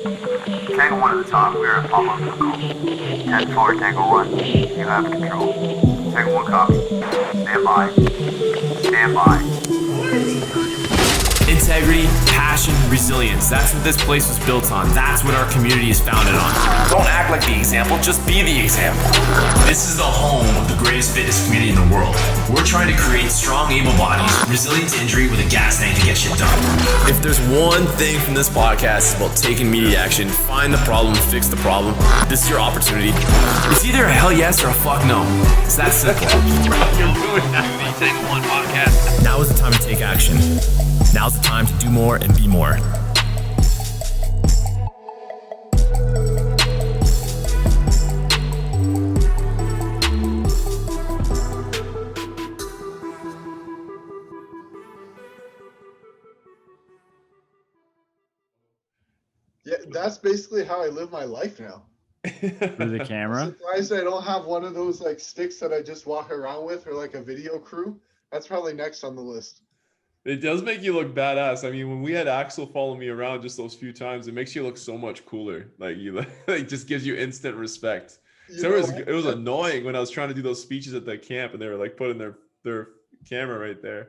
Tango 1 at the top, we are at pop-up control. 10-4, Tango 1, you have control. Tango 1 copy. Stand by. Stand by. Integrity, passion, resilience. That's what this place was built on. That's what our community is founded on. Don't act like the example, just be the example. This is the home of the greatest fitness community in the world. We're trying to create strong, able bodies, resilient to injury with a gas tank to get shit done. If there's one thing from this podcast, it's about taking immediate action, find the problem, fix the problem. This is your opportunity. It's either a hell yes or a fuck no. It's that simple. You're ruining the Tango 1 podcast. Now is the time to take action. Now's the time to do more and be more. Yeah, that's basically how I live my life now. Through the camera? I'm surprised I don't have one of those like sticks that I just walk around with, or like a video crew. That's probably next on the list. It does make you look badass. I mean, when we had Axel follow me around just those few times, it makes you look so much cooler. Like you, like just gives you instant respect. So it was annoying when I was trying to do those speeches at the camp, and they were like putting their camera right there.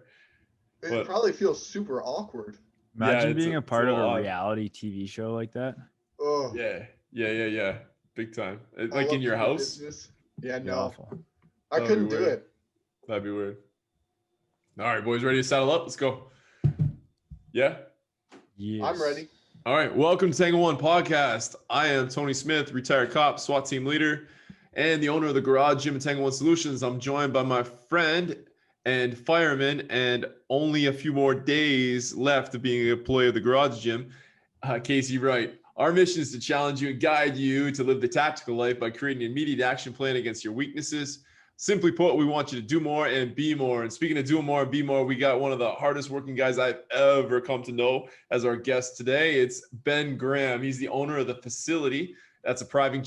It probably feels super awkward. Imagine being a part of a reality TV show like that. Oh yeah, big time. Like in your house. Yeah, no, awful. I couldn't do it. That'd be weird. All right, boys, ready to saddle up? Let's go. Yeah? Yes. I'm ready. All right, welcome to Tango 1 Podcast. I am Tony Smith, retired cop, SWAT team leader, and the owner of the Garage Gym at Tango 1 Solutions. I'm joined by my friend and fireman, and only a few more days left of being an employee of the Garage Gym, Casey Wright. Our mission is to challenge you and guide you to live the tactical life by creating an immediate action plan against your weaknesses. Simply put, we want you to do more and be more. And speaking of doing more and be more, we got one of the hardest working guys I've ever come to know as our guest today. It's Ben Graham. He's the owner of the facility. That's a private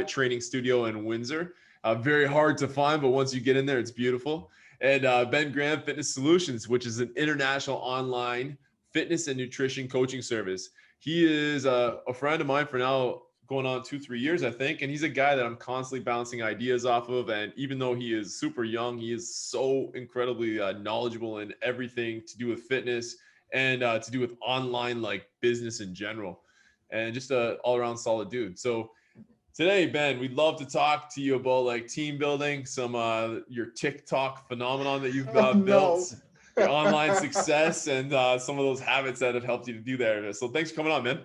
training studio in Windsor. Very hard to find, but once you get in there, it's beautiful. And Ben Graham Fitness Solutions, which is an international online fitness and nutrition coaching service. He is a friend of mine for now, going on 2-3 years, I think. And he's a guy that I'm constantly bouncing ideas off of. And even though he is super young, he is so incredibly knowledgeable in everything to do with fitness and to do with online, like business in general, and just a all around solid dude. So today, Ben, we'd love to talk to you about like team building, some your Tik Tok phenomenon that you've built, your online success, and some of those habits that have helped you to do that. So thanks for coming on, man.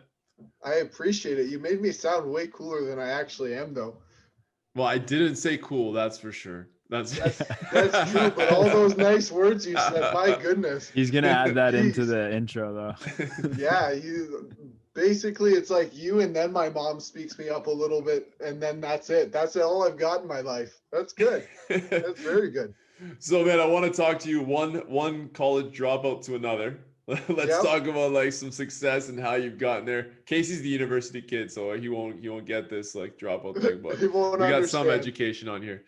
I appreciate it. You made me sound way cooler than I actually am, though. Well, I didn't say cool, that's for sure. That's true, but all those nice words you said, my goodness. He's going to add that into the intro, though. Yeah, basically, it's like you and then my mom speaks me up a little bit, and then that's it. That's all I've got in my life. That's good. That's very good. So, man, I want to talk to you one college dropout to another. Let's talk about like some success and how you've gotten there. Casey's the university kid, so he won't get this like dropout thing, but we got some education on here.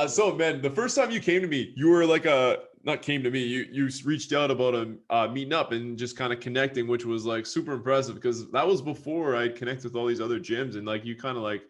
So, man, the first time you came to me, you were like you reached out about a meeting up and just kind of connecting, which was like super impressive because that was before I connected with all these other gyms, and like you kind of like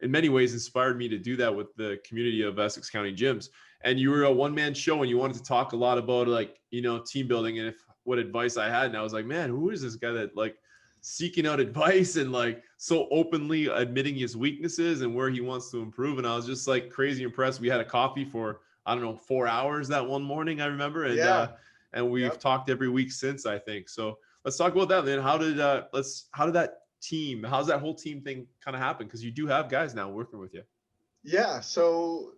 in many ways inspired me to do that with the community of Essex County gyms. And you were a one-man show, and you wanted to talk a lot about like, team building and what advice I had. And I was like, man, who is this guy that like seeking out advice and like so openly admitting his weaknesses and where he wants to improve? And I was just like crazy impressed. We had a coffee for, 4 hours that one morning, I remember. And and we've talked every week since, I think. So let's talk about that, man. How's that whole team thing kind of happen? Because you do have guys now working with you. Yeah. So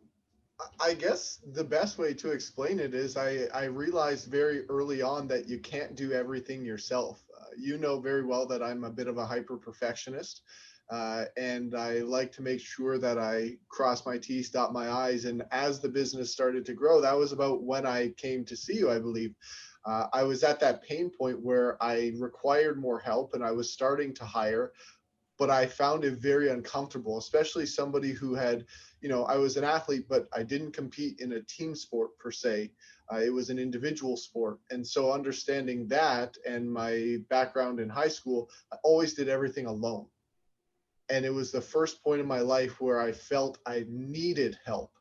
I guess the best way to explain it is I realized very early on that you can't do everything yourself. You know very well that I'm a bit of a hyper perfectionist, and I like to make sure that I cross my T's, dot my I's. And as the business started to grow, that was about when I came to see you, I believe. I was at that pain point where I required more help and I was starting to hire, but I found it very uncomfortable, especially somebody who had, I was an athlete, but I didn't compete in a team sport per se. It was an individual sport. And so understanding that and my background in high school, I always did everything alone. And it was the first point in my life where I felt I needed help.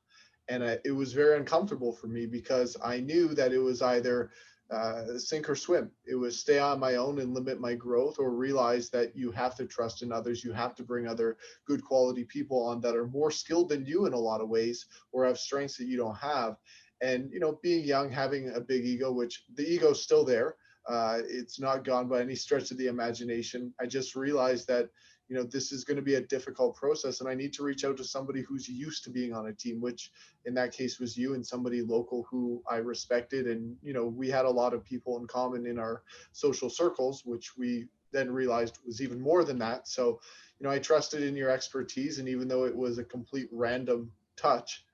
And it was very uncomfortable for me because I knew that it was either sink or swim. It was stay on my own and limit my growth, or realize that you have to trust in others. You have to bring other good quality people on that are more skilled than you in a lot of ways, or have strengths that you don't have. And, being young, having a big ego, which the ego's still there. It's not gone by any stretch of the imagination. I just realized that this is going to be a difficult process, and I need to reach out to somebody who's used to being on a team, which in that case was you, and somebody local who I respected. And, we had a lot of people in common in our social circles, which we then realized was even more than that. So, I trusted in your expertise. And even though it was a complete random touch,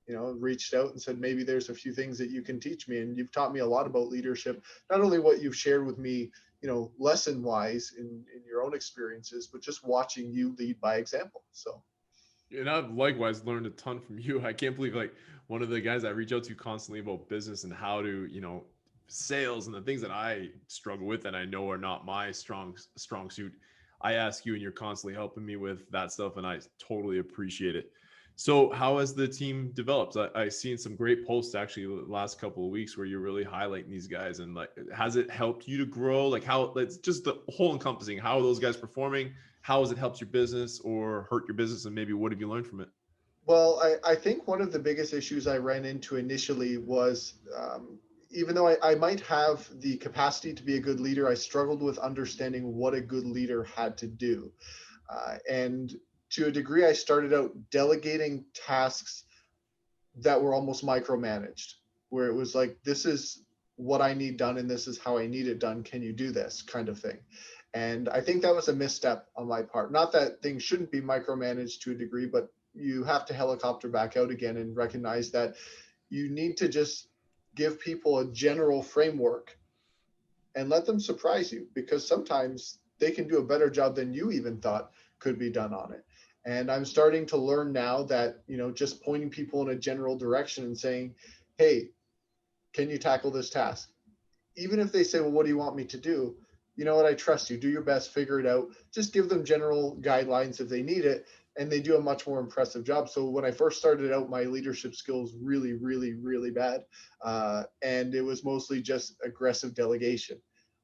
reached out and said, maybe there's a few things that you can teach me. And you've taught me a lot about leadership, not only what you've shared with me, lesson wise in your own experiences, but just watching you lead by example. So. And I've likewise learned a ton from you. I can't believe, like, one of the guys I reach out to constantly about business and how to, sales and the things that I struggle with and I know are not my strong suit. I ask you and you're constantly helping me with that stuff, and I totally appreciate it. So how has the team developed? I've seen some great posts actually the last couple of weeks where you're really highlighting these guys, and like, has it helped you to grow? Like, how, it's just the whole encompassing, how are those guys performing? How has it helped your business or hurt your business? And maybe what have you learned from it? Well, I think one of the biggest issues I ran into initially was, even though I might have the capacity to be a good leader, I struggled with understanding what a good leader had to do. And to a degree, I started out delegating tasks that were almost micromanaged, where it was like, this is what I need done and this is how I need it done. Can you do this kind of thing? And I think that was a misstep on my part. Not that things shouldn't be micromanaged to a degree, but you have to helicopter back out again and recognize that you need to just give people a general framework and let them surprise you, because sometimes they can do a better job than you even thought could be done on it. And I'm starting to learn now that, just pointing people in a general direction and saying, hey, can you tackle this task? Even if they say, well, what do you want me to do? You know what? I trust you. Do your best, figure it out. Just give them general guidelines if they need it. And they do a much more impressive job. So when I first started out, my leadership skills really, really, really bad. And it was mostly just aggressive delegation.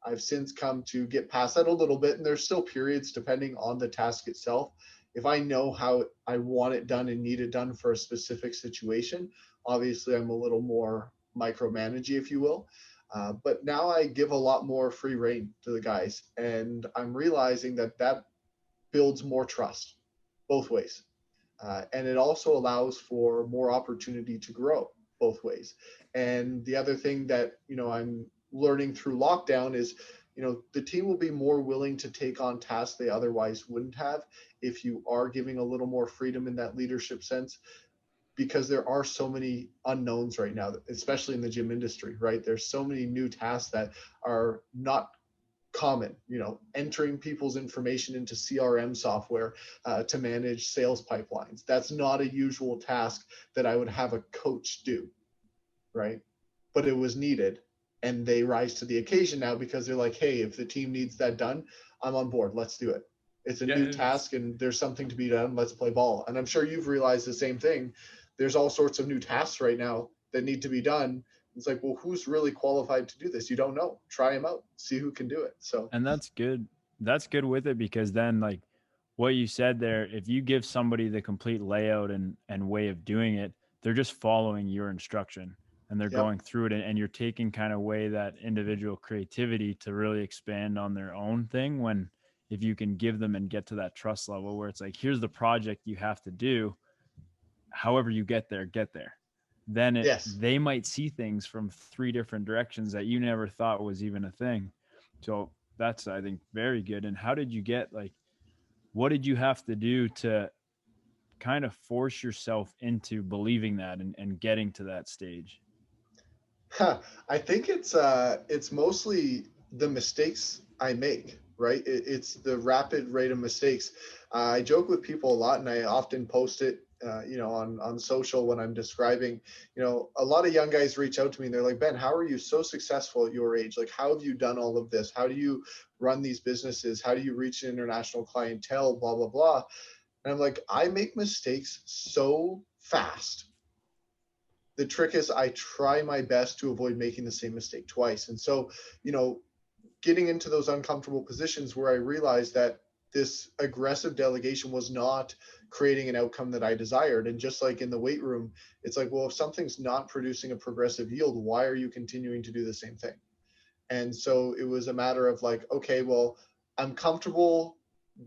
I've since come to get past that a little bit. And there's still periods depending on the task itself. If I know how I want it done and need it done for a specific situation, obviously I'm a little more micromanagey, if you will. But now I give a lot more free rein to the guys. And I'm realizing that builds more trust both ways. And it also allows for more opportunity to grow both ways. And the other thing that, I'm learning through lockdown is, the team will be more willing to take on tasks they otherwise wouldn't have if you are giving a little more freedom in that leadership sense, because there are so many unknowns right now, especially in the gym industry, right? There's so many new tasks that are not common, entering people's information into CRM software to manage sales pipelines. That's not a usual task that I would have a coach do, right? But it was needed. And they rise to the occasion now because they're like, hey, if the team needs that done, I'm on board. Let's do it. It's a new task and there's something to be done. Let's play ball. And I'm sure you've realized the same thing. There's all sorts of new tasks right now that need to be done. It's like, well, who's really qualified to do this? You don't know. Try them out. See who can do it. So, and that's good. That's good with it, because then, like what you said there, if you give somebody the complete layout and way of doing it, they're just following your instruction. And they're going through it, and you're taking kind of away that individual creativity to really expand on their own thing. When, if you can give them and get to that trust level where it's like, here's the project you have to do, however you get there, then they might see things from 3 different directions that you never thought was even a thing. So that's, I think, very good. And how did you get, like, what did you have to do to kind of force yourself into believing that and getting to that stage? I think it's mostly the mistakes I make, right? It's the rapid rate of mistakes. I joke with people a lot, and I often post it, on social when I'm describing. A lot of young guys reach out to me and they're like, Ben, how are you so successful at your age? Like, how have you done all of this? How do you run these businesses? How do you reach an international clientele? Blah, blah, blah. And I'm like, I make mistakes so fast. The trick is I try my best to avoid making the same mistake twice. And so, getting into those uncomfortable positions where I realized that this aggressive delegation was not creating an outcome that I desired. And just like in the weight room, it's like, well, if something's not producing a progressive yield, why are you continuing to do the same thing? And so it was a matter of like, okay, well, I'm comfortable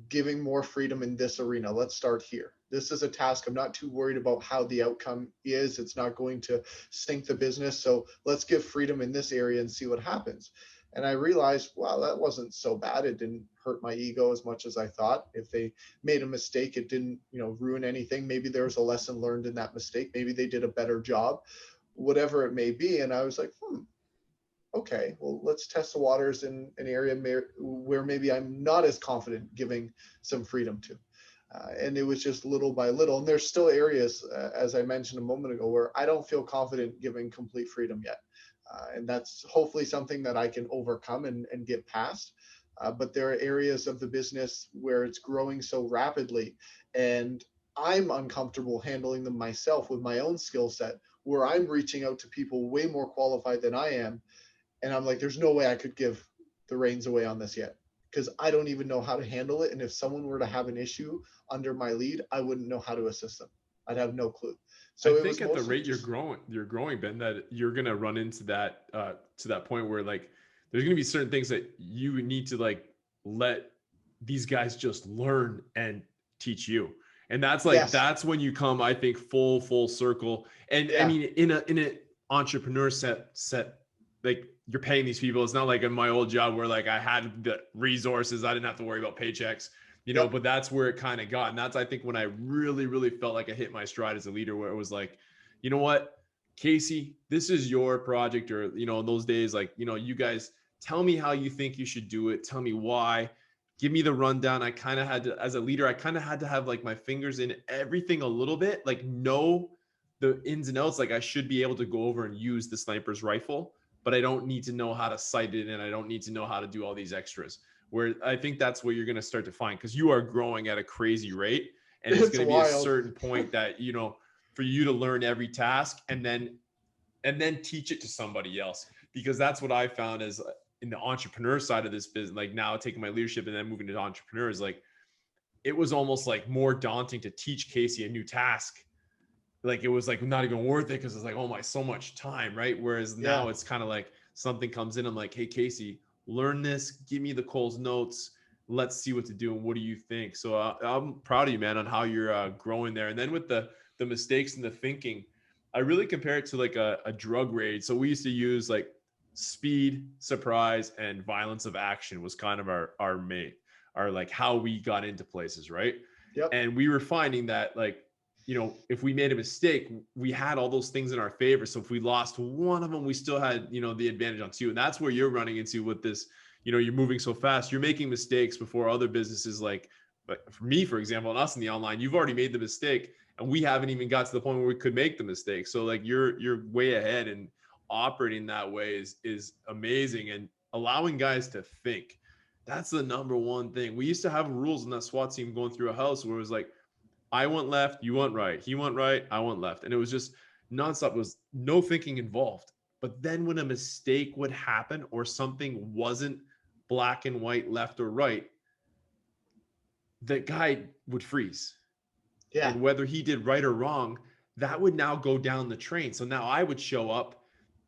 giving more freedom in this arena. Let's start here. This is a task. I'm not too worried about how the outcome is. It's not going to sink the business. So let's give freedom in this area and see what happens. And I realized, wow, that wasn't so bad. It didn't hurt my ego as much as I thought. If they made a mistake, it didn't, ruin anything. Maybe there was a lesson learned in that mistake. Maybe they did a better job, whatever it may be. And I was like, okay, well, let's test the waters in an area where maybe I'm not as confident giving some freedom to. And it was just little by little. And there's still areas, as I mentioned a moment ago, where I don't feel confident giving complete freedom yet. And that's hopefully something that I can overcome and get past. But there are areas of the business where it's growing so rapidly, and I'm uncomfortable handling them myself with my own skill set, where I'm reaching out to people way more qualified than I am. And I'm like, there's no way I could give the reins away on this yet, because I don't even know how to handle it. And if someone were to have an issue under my lead, I wouldn't know how to assist them. I'd have no clue. So I think at the rate you're growing, Ben, that you're gonna run into that to that point where like there's gonna be certain things that you need to like let these guys just learn and teach you. And that's like that's when you come, I think, full circle. And I mean, in an entrepreneur set, like you're paying these people. It's not like in my old job where like I had the resources, I didn't have to worry about paychecks, but that's where it kind of got. And that's, I think, when I really felt like I hit my stride as a leader, where it was like, you know what, Casey, this is your project. Or, in those days, like, you guys tell me how you think you should do it. Tell me why. Give me the rundown. I kind of had to, as a leader, I kind of had to have like my fingers in everything a little bit, like know the ins and outs. Like I should be able to go over and use the sniper's rifle, but I don't need to know how to sight it, and I don't need to know how to do all these extras. Where I think that's what you're going to start to find, because you are growing at a crazy rate, and it's going to be a certain point that, for you to learn every task and then teach it to somebody else. Because that's what I found is in the entrepreneur side of this business, like now taking my leadership and then moving to entrepreneurs, like it was almost like more daunting to teach Casey a new task. Like it was like not even worth it, because it's like, oh my, so much time, right? Whereas now it's kind of like something comes in, I'm like, hey Casey, learn this, give me the Cole's notes, let's see what to do, and what do you think? So I'm proud of you, man, on how you're growing there. And then with the mistakes and the thinking, I really compare it to like a drug raid. So we used to use like speed, surprise, and violence of action was kind of our like how we got into places, right? Yep. And we were finding that like, if we made a mistake, we had all those things in our favor. So if we lost one of them, we still had, the advantage on two. And that's where you're running into with this, you're moving so fast, you're making mistakes before other businesses. Like for me, for example, and us in the online, you've already made the mistake and we haven't even got to the point where we could make the mistake. So like you're way ahead, and operating that way is amazing, and allowing guys to think. That's the number one thing. We used to have rules in that SWAT team going through a house where it was like, I went left, you went right. He went right, I went left. And it was just nonstop. It was no thinking involved. But then when a mistake would happen or something wasn't black and white, left or right, the guy would freeze. Yeah. And whether he did right or wrong, that would now go down the train. So now I would show up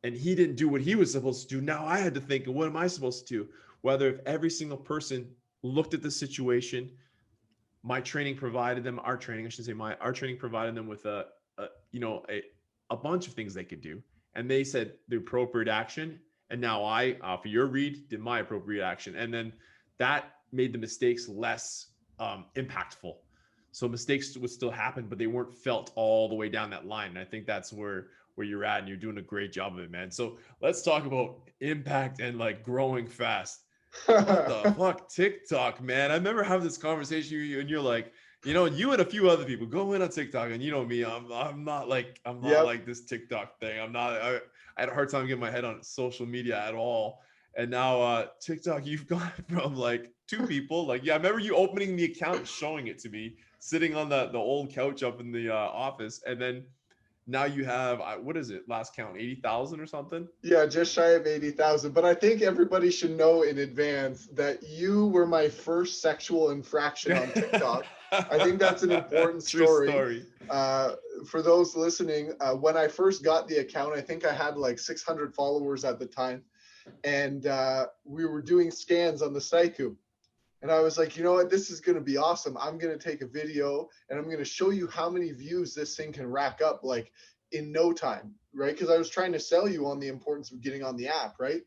and he didn't do what he was supposed to do. Now I had to think, what am I supposed to do? Whether if every single person looked at the situation, my training provided them, our training provided them with a bunch of things they could do. And they said the appropriate action. And now I, for your read, did my appropriate action. And then that made the mistakes less impactful. So mistakes would still happen, but they weren't felt all the way down that line. And I think that's where you're at, and you're doing a great job of it, man. So let's talk about impact and like growing fast. What the fuck, TikTok, man? I remember having this conversation with you, and you're like, you and a few other people go in on TikTok, and you know me, I'm not Yep. like this TikTok thing. I had a hard time getting my head on social media at all. And now TikTok, you've gone from like two people. Like, yeah, I remember you opening the account and showing it to me, sitting on the old couch up in the office, and then now you have what is it? Last count, 80,000 or something. Yeah, just shy of 80,000. But I think everybody should know in advance that you were my first sexual infraction on TikTok. I think that's an important True story. story. For those listening, when I first got the account, I think I had like 600 followers at the time. And we were doing scans on the Saiku. And I was like, you know what? This is going to be awesome. I'm going to take a video and I'm going to show you how many views this thing can rack up like in no time, right? Because I was trying to sell you on the importance of getting on the app, right?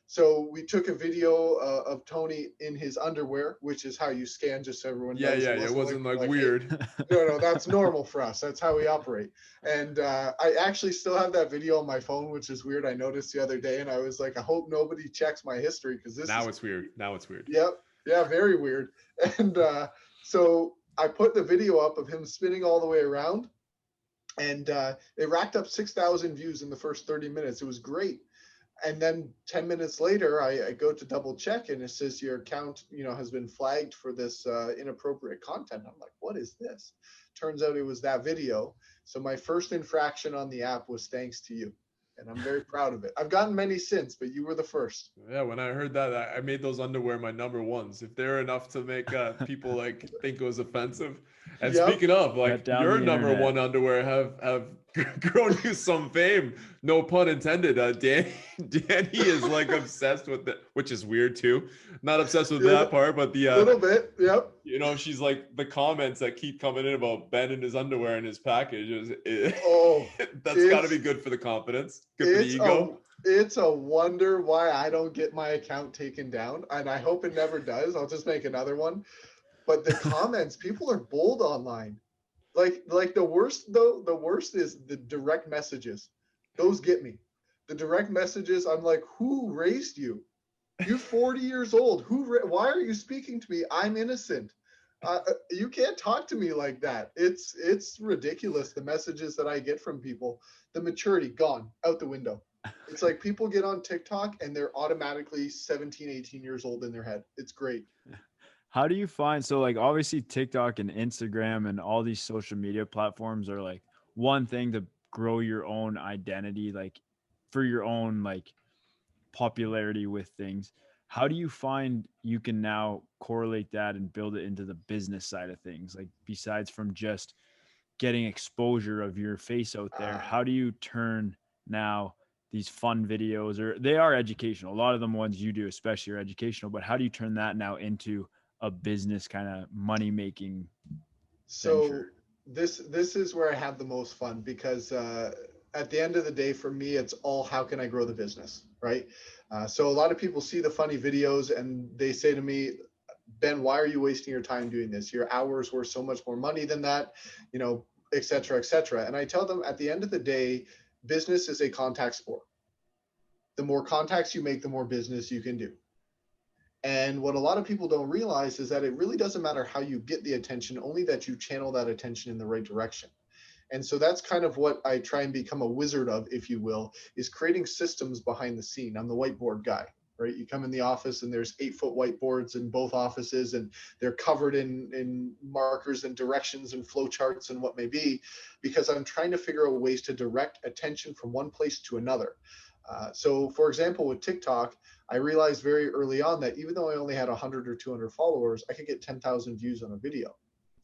So we took a video of Tony in his underwear, which is how you scan, just so everyone knows. It wasn't like weird. Hey, no, that's normal for us. That's how we operate. And I actually still have that video on my phone, which is weird. I noticed the other day, and I was like, I hope nobody checks my history because It's weird. Now it's weird. Yep. Yeah, very weird. And so I put the video up of him spinning all the way around, and it racked up 6,000 views in the first 30 minutes. It was great. And then 10 minutes later, I go to double check, and it says your account, has been flagged for this inappropriate content. I'm like, what is this? Turns out it was that video. So my first infraction on the app was thanks to you. And I'm very proud of it. I've gotten many since, but you were the first. Yeah, when I heard that, I made those underwear my number ones. If they're enough to make people like think it was offensive. And speaking of, like, your number one underwear have grown you some fame. No pun intended. Danny is like obsessed with it, which is weird too. Not obsessed with that part, but the little bit. Yep. She's like the comments that keep coming in about Ben and his underwear in his package. That's got to be good for the confidence. Good for the ego. It's a wonder why I don't get my account taken down, and I hope it never does. I'll just make another one. But the comments, people are bold online. Like the worst is the direct messages. Those get me. The direct messages, I'm like, who raised you? You're 40 years old. Why are you speaking to me? I'm innocent. You can't talk to me like that. It's ridiculous, the messages that I get from people. The maturity gone out the window. It's like people get on TikTok and they're automatically 17, 18 years old in their head. It's great. How do you find, so like obviously TikTok and Instagram and all these social media platforms are like one thing to grow your own identity, like for your own like popularity with things. How do you find you can now correlate that and build it into the business side of things? Like besides from just getting exposure of your face out there, how do you turn now these fun videos, or they are educational, a lot of them ones you do especially are educational, but how do you turn that now into a business kind of money making venture? This is where I have the most fun, because at the end of the day, for me, it's all how can I grow the business, right? So a lot of people see the funny videos and they say to me, Ben, why are you wasting your time doing this? Your hours worth so much more money than that, et cetera, et cetera. And I tell them at the end of the day, business is a contact sport. The more contacts you make, the more business you can do. And what a lot of people don't realize is that it really doesn't matter how you get the attention, only that you channel that attention in the right direction. And so that's kind of what I try and become a wizard of, if you will, is creating systems behind the scene. I'm the whiteboard guy, right? You come in the office and there's 8-foot whiteboards in both offices, and they're covered in markers and directions and flow charts and what may be, because I'm trying to figure out ways to direct attention from one place to another. So for example, with TikTok, I realized very early on that even though I only had 100 or 200 followers, I could get 10,000 views on a video.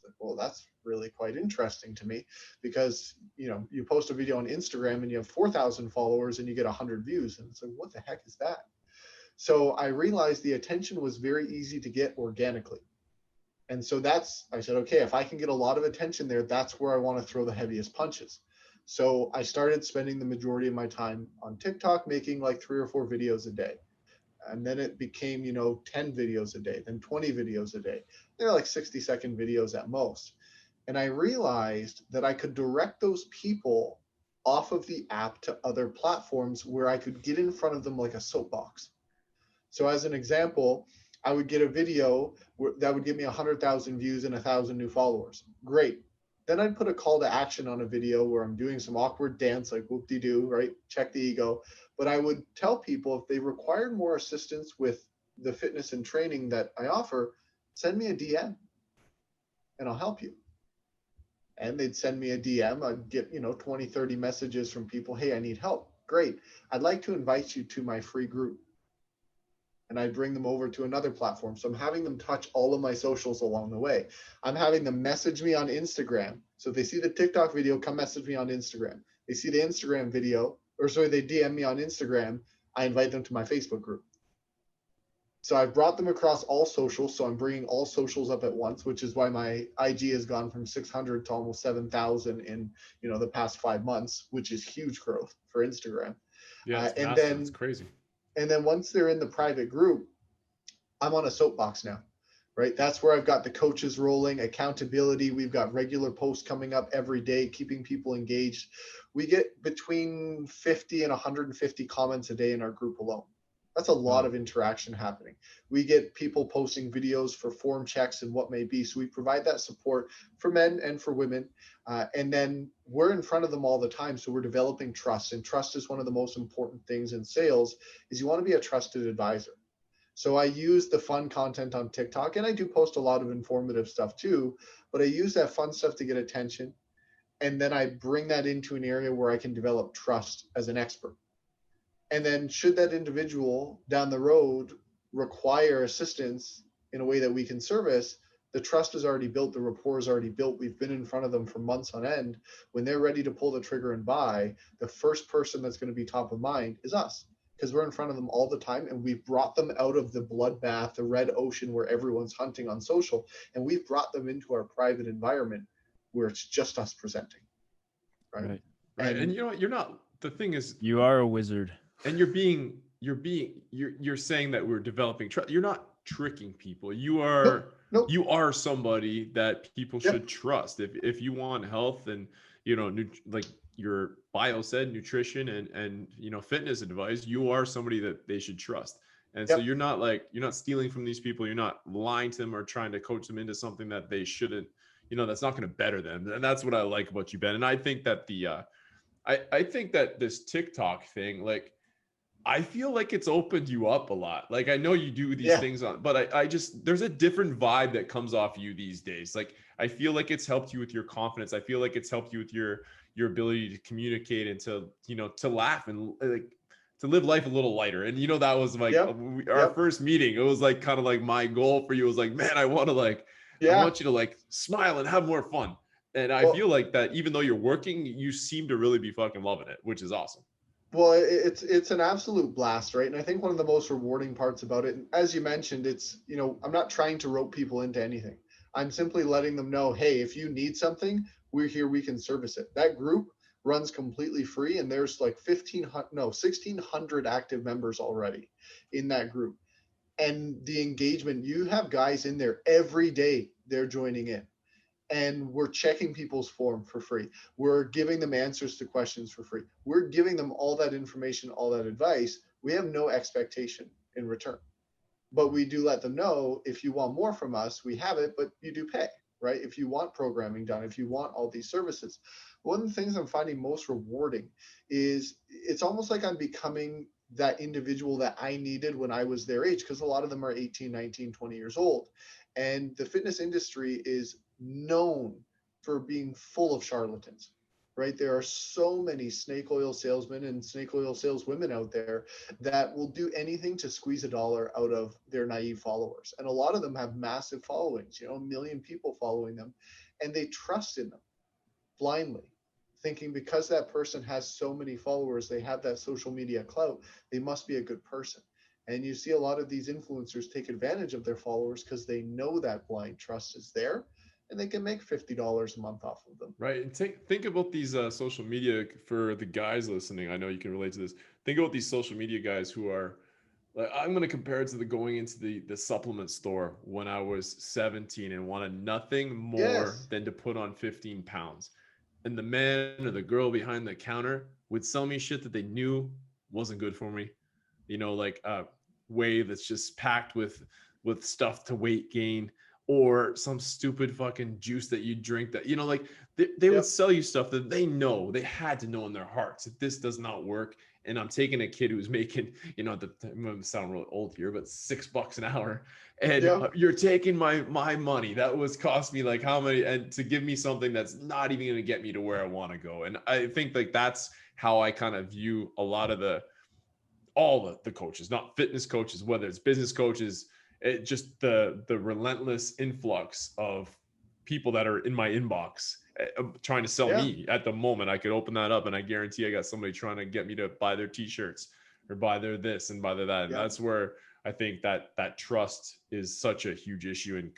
Like, well, that's really quite interesting to me, because you post a video on Instagram and you have 4,000 followers and you get 100 views, and it's like, what the heck is that? So I realized the attention was very easy to get organically. And so I said, okay, if I can get a lot of attention there, that's where I want to throw the heaviest punches. So I started spending the majority of my time on TikTok, making like 3 or 4 videos a day. And then it became, 10 videos a day, then 20 videos a day. They're like 60-second videos at most. And I realized that I could direct those people off of the app to other platforms where I could get in front of them like a soapbox. So as an example, I would get a video that would give me 100,000 views and 1,000 new followers. Great. Then I'd put a call to action on a video where I'm doing some awkward dance like whoop-de-doo, right? Check the ego. But I would tell people if they required more assistance with the fitness and training that I offer, send me a DM and I'll help you. And they'd send me a DM. I'd get, 20, 30 messages from people. Hey, I need help. Great. I'd like to invite you to my free group. And I bring them over to another platform. So I'm having them touch all of my socials along the way. I'm having them message me on Instagram. So if they see the TikTok video, come message me on Instagram. They see the Instagram video, they DM me on Instagram. I invite them to my Facebook group. So I've brought them across all socials. So I'm bringing all socials up at once, which is why my IG has gone from 600 to almost 7,000 in, the past 5 months, which is huge growth for Instagram. Yeah, it's and massive. then It's crazy. And then once they're in the private group, I'm on a soapbox now, right? That's where I've got the coaches rolling, accountability. We've got regular posts coming up every day, keeping people engaged. We get between 50 and 150 comments a day in our group alone. That's a lot of interaction happening. We get people posting videos for form checks and what may be. So we provide that support for men and for women. And then we're in front of them all the time. So we're developing trust. And trust is one of the most important things in sales is you want to be a trusted advisor. So I use the fun content on TikTok, and I do post a lot of informative stuff too, but I use that fun stuff to get attention. And then I bring that into an area where I can develop trust as an expert. And then should that individual down the road require assistance in a way that we can service, the trust is already built, the rapport is already built. We've been in front of them for months on end. When they're ready to pull the trigger and buy, the first person that's going to be top of mind is us, because we're in front of them all the time, and we've brought them out of the bloodbath, the red ocean where everyone's hunting on social, and we've brought them into our private environment where it's just us presenting. Right. And you know what? You're not, the thing is, you are a wizard. And you're saying that we're developing trust. You're not tricking people. You are Nope. You are somebody that people should trust. If you want health and like your bio said, nutrition and fitness advice, you are somebody that they should trust. And so you're not stealing from these people. You're not lying to them or trying to coach them into something that they shouldn't. That's not going to better them. And that's what I like about you, Ben. And I think that I think that this TikTok thing, like, I feel like it's opened you up a lot. Like, I know you do these things but I just, there's a different vibe that comes off you these days. Like, I feel like it's helped you with your confidence. I feel like it's helped you with your ability to communicate and to laugh and like to live life a little lighter. And that was like our first meeting. It was like kind of like my goal for you was like, man, I want you to like smile and have more fun. And I feel like that even though you're working, you seem to really be fucking loving it, which is awesome. Well, it's an absolute blast, right? And I think one of the most rewarding parts about it, as you mentioned, it's, I'm not trying to rope people into anything. I'm simply letting them know, hey, if you need something, we're here, we can service it. That group runs completely free, and there's like 1,600 active members already in that group. And the engagement, you have guys in there every day, they're joining in. And we're checking people's form for free. We're giving them answers to questions for free. We're giving them all that information, all that advice. We have no expectation in return. But we do let them know, if you want more from us, we have it, but you do pay, right? If you want programming done, if you want all these services. One of the things I'm finding most rewarding is it's almost like I'm becoming that individual that I needed when I was their age, because a lot of them are 18, 19, 20 years old. And the fitness industry is known for being full of charlatans, right? There are so many snake oil salesmen and snake oil saleswomen out there that will do anything to squeeze a dollar out of their naive followers. And a lot of them have massive followings, 1 million people following them, and they trust in them blindly, thinking because that person has so many followers, they have that social media clout, they must be a good person. And you see a lot of these influencers take advantage of their followers because they know that blind trust is there, and they can make $50 a month off of them. Right. And think about these social media for the guys listening. I know you can relate to this. Think about these social media guys who are, like, I'm going to compare it to the going into the supplement store when I was 17 and wanted nothing more than to put on 15 pounds. And the man or the girl behind the counter would sell me shit that they knew wasn't good for me. wave that's just packed with stuff to weight gain, or some stupid fucking juice that you drink that, you know, like they would Yep. sell you stuff that they had to know in their hearts that this does not work. And I'm taking a kid who's making, you know, I'm going to sound really old here, but $6 an hour, and Yep. you're taking my money that was cost me like how many, and to give me something that's not even going to get me to where I want to go. And I think like that's how I kind of view a lot of all the coaches, not fitness coaches, whether it's business coaches, just the relentless influx of people that are in my inbox trying to sell me. At the moment, I could open that up and I guarantee I got somebody trying to get me to buy their t-shirts or buy their this and buy their that. And that's where I think that trust is such a huge issue, and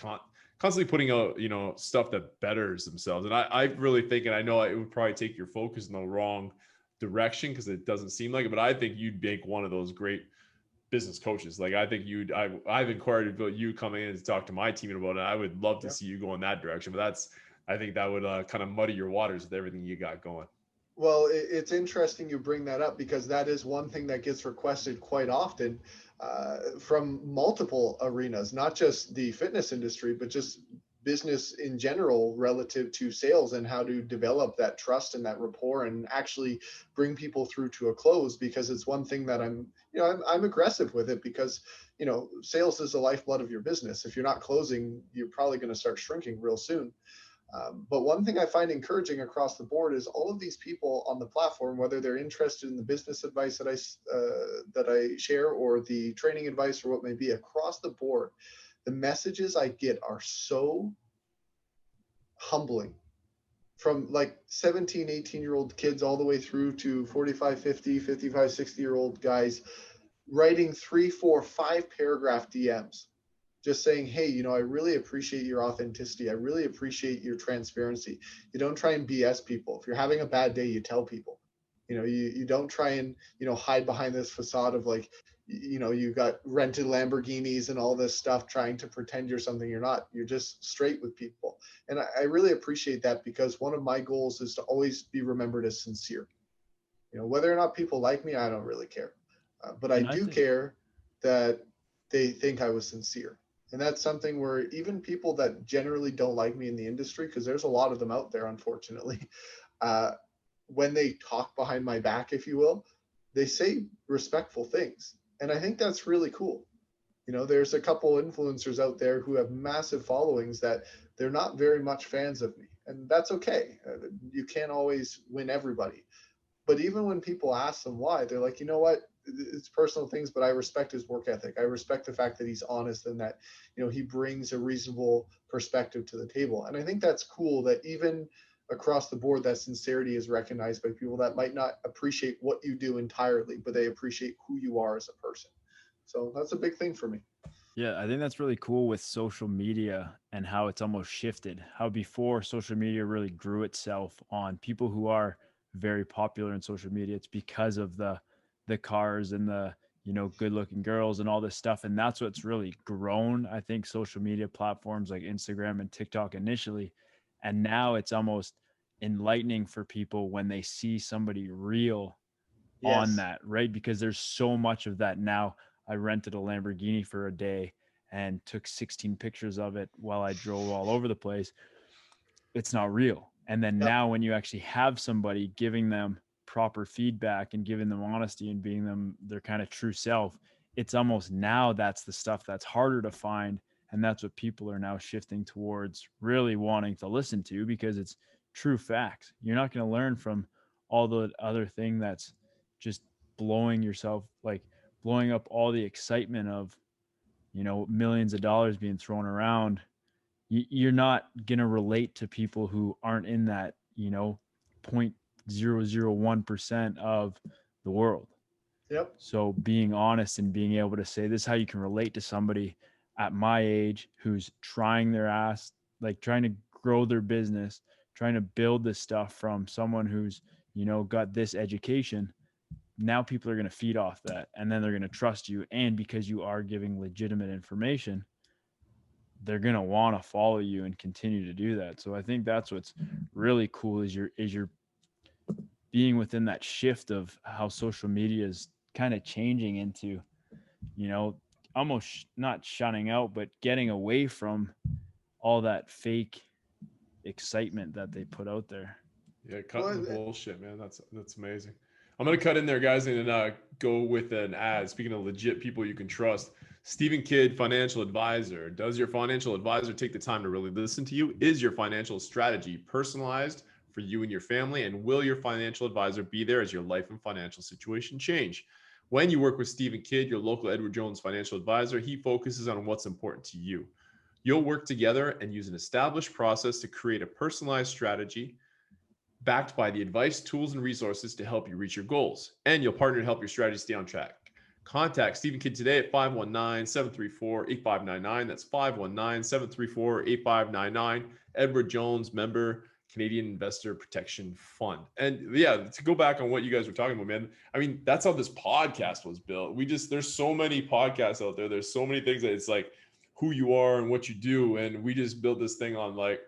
constantly putting out, you know, stuff that betters themselves. And I really think, and I know it would probably take your focus in the wrong direction because it doesn't seem like it, but I think you'd make one of those great business coaches. Like I think I've inquired about you coming in to talk to my team about it. I would love to see you go in that direction, but I think that would kind of muddy your waters with everything you got going. Well, it's interesting you bring that up, because that is one thing that gets requested quite often from multiple arenas, not just the fitness industry, but just business in general relative to sales, and how to develop that trust and that rapport and actually bring people through to a close. Because it's one thing that I'm aggressive with it, because, you know, sales is the lifeblood of your business. If you're not closing, you're probably going to start shrinking real soon. But one thing I find encouraging across the board is all of these people on the platform, whether they're interested in the business advice that I share, or the training advice, or what may be, across the board, the messages I get are so humbling, from like 17, 18-year-old kids all the way through to 45, 50, 55, 60-year-old guys writing 3, 4, 5 paragraph DMs. Just saying, hey, you know, I really appreciate your authenticity. I really appreciate your transparency. You don't try and BS people. If you're having a bad day, you tell people. You know, you don't try and, you know, hide behind this facade of like, you know, you got rented Lamborghinis and all this stuff trying to pretend you're something you're not. You're just straight with people. And I really appreciate that, because one of my goals is to always be remembered as sincere. You know, whether or not people like me, I don't really care. But I do care that they think I was sincere. And that's something where even people that generally don't like me in the industry, because there's a lot of them out there, unfortunately, when they talk behind my back, if you will, they say respectful things. And I think that's really cool. You know, there's a couple influencers out there who have massive followings that they're not very much fans of me. And that's okay. You can't always win everybody. But even when people ask them why, they're like, you know what? It's personal things, but I respect his work ethic. I respect the fact that he's honest and that, you know, he brings a reasonable perspective to the table. And I think that's cool that even across the board, that sincerity is recognized by people that might not appreciate what you do entirely, but they appreciate who you are as a person. So that's a big thing for me. Yeah, I think that's really cool with social media and how it's almost shifted. How before social media really grew itself on people who are very popular in social media, it's because of the cars and the, you know, good looking girls and all this stuff. And that's what's really grown, I think, social media platforms like Instagram and TikTok initially. And now it's almost enlightening for people when they see somebody real on Yes. that, right? Because there's so much of that now. I rented a Lamborghini for a day and took 16 pictures of it while I drove all over the place. It's not real. And then Yep. now when you actually have somebody giving them proper feedback and giving them honesty and being them their kind of true self, it's almost now that's the stuff that's harder to find. And that's what people are now shifting towards really wanting to listen to, because it's true facts. You're not going to learn from all the other thing that's just blowing yourself, like blowing up all the excitement of, you know, millions of dollars being thrown around. You're not going to relate to people who aren't in that, you know, 0.001% of the world. Yep. So being honest and being able to say this is how you can relate to somebody at my age who's trying their ass, like trying to grow their business, trying to build this stuff from someone who's, you know, got this education. Now people are going to feed off that, and then they're going to trust you. And because you are giving legitimate information, they're going to want to follow you and continue to do that. So I think that's what's really cool is you're being within that shift of how social media is kind of changing into you know, almost not shunning out, but getting away from all that fake excitement that they put out there. Yeah, cutting the bullshit, man. That's amazing. I'm gonna cut in there, guys, and go with an ad. Speaking of legit people you can trust, Stephen Kidd, financial advisor. Does your financial advisor take the time to really listen to you? Is your financial strategy personalized for you and your family? And will your financial advisor be there as your life and financial situation change? When you work with Stephen Kidd, your local Edward Jones financial advisor, he focuses on what's important to you. You'll work together and use an established process to create a personalized strategy backed by the advice, tools, and resources to help you reach your goals. And you'll partner to help your strategy stay on track. Contact Stephen Kidd today at 519-734-8599. That's 519-734-8599. Edward Jones, member, Canadian Investor Protection Fund. And yeah, to go back on what you guys were talking about, man, I mean, that's how this podcast was built. There's so many podcasts out there. There's so many things that it's like who you are and what you do. And we just built this thing on like,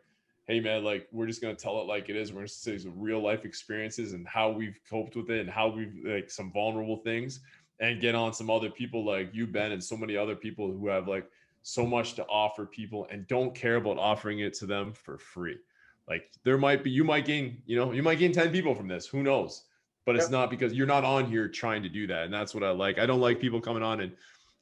hey man, like we're just going to tell it like it is. We're going to say some real life experiences and how we've coped with it and how we've like some vulnerable things, and get on some other people like you, Ben, and so many other people who have like so much to offer people and don't care about offering it to them for free. Like you might gain 10 people from this, who knows? But it's not because you're not on here trying to do that. And that's what I like. I don't like people coming on and,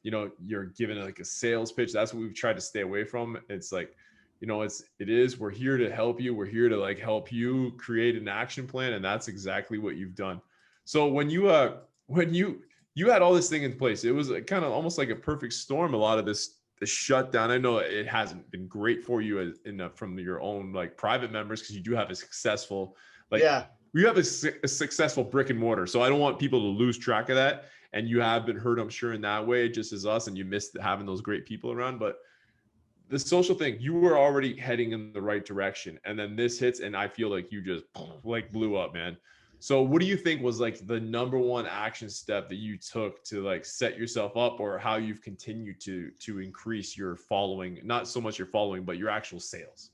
you're given like a sales pitch. That's what we've tried to stay away from. It's like, we're here to help you. We're here to like help you create an action plan. And that's exactly what you've done. So when you had all this thing in place, it was kind of almost like a perfect storm. A lot of the shutdown. I know it hasn't been great for you from your own like private members, because you do have a successful, you have a successful brick and mortar. So I don't want people to lose track of that. And you have been hurt, I'm sure, in that way, just as us, and you missed having those great people around. But the social thing, you were already heading in the right direction. And then this hits, and I feel like you just like blew up, man. So what do you think was like the number one action step that you took to like set yourself up, or how you've continued to increase your following, not so much your following, but your actual sales?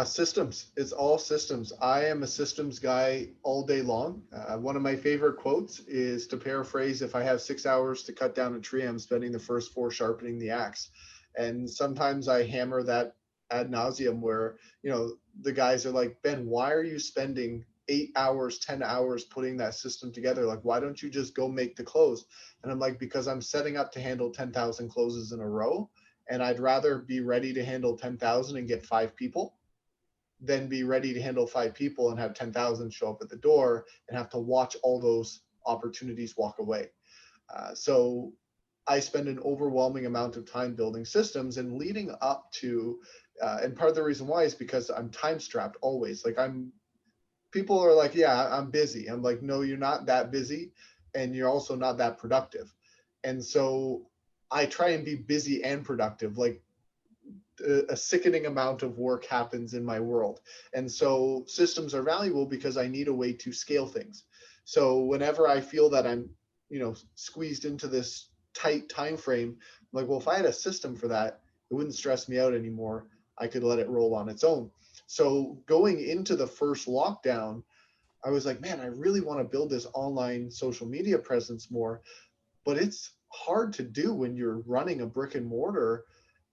Systems. It's all systems. I am a systems guy all day long. One of my favorite quotes is, to paraphrase, if I have 6 hours to cut down a tree, I'm spending the first 4 sharpening the axe. And sometimes I hammer that ad nauseum where, the guys are like, Ben, why are you spending 8 hours, 10 hours putting that system together? Like, why don't you just go make the close? And I'm like, because I'm setting up to handle 10,000 closes in a row. And I'd rather be ready to handle 10,000 and get 5 people than be ready to handle 5 people and have 10,000 show up at the door and have to watch all those opportunities walk away. So I spend an overwhelming amount of time building systems, and leading up to, and part of the reason why is because I'm time strapped always. Like people are like, yeah, I'm busy. I'm like, no, you're not that busy. And you're also not that productive. And so I try and be busy and productive. Like a sickening amount of work happens in my world. And so systems are valuable because I need a way to scale things. So whenever I feel that I'm, squeezed into this tight time frame, I'm like, well, if I had a system for that, it wouldn't stress me out anymore. I could let it roll on its own. So going into the first lockdown, I was like, man, I really want to build this online social media presence more, but it's hard to do when you're running a brick and mortar.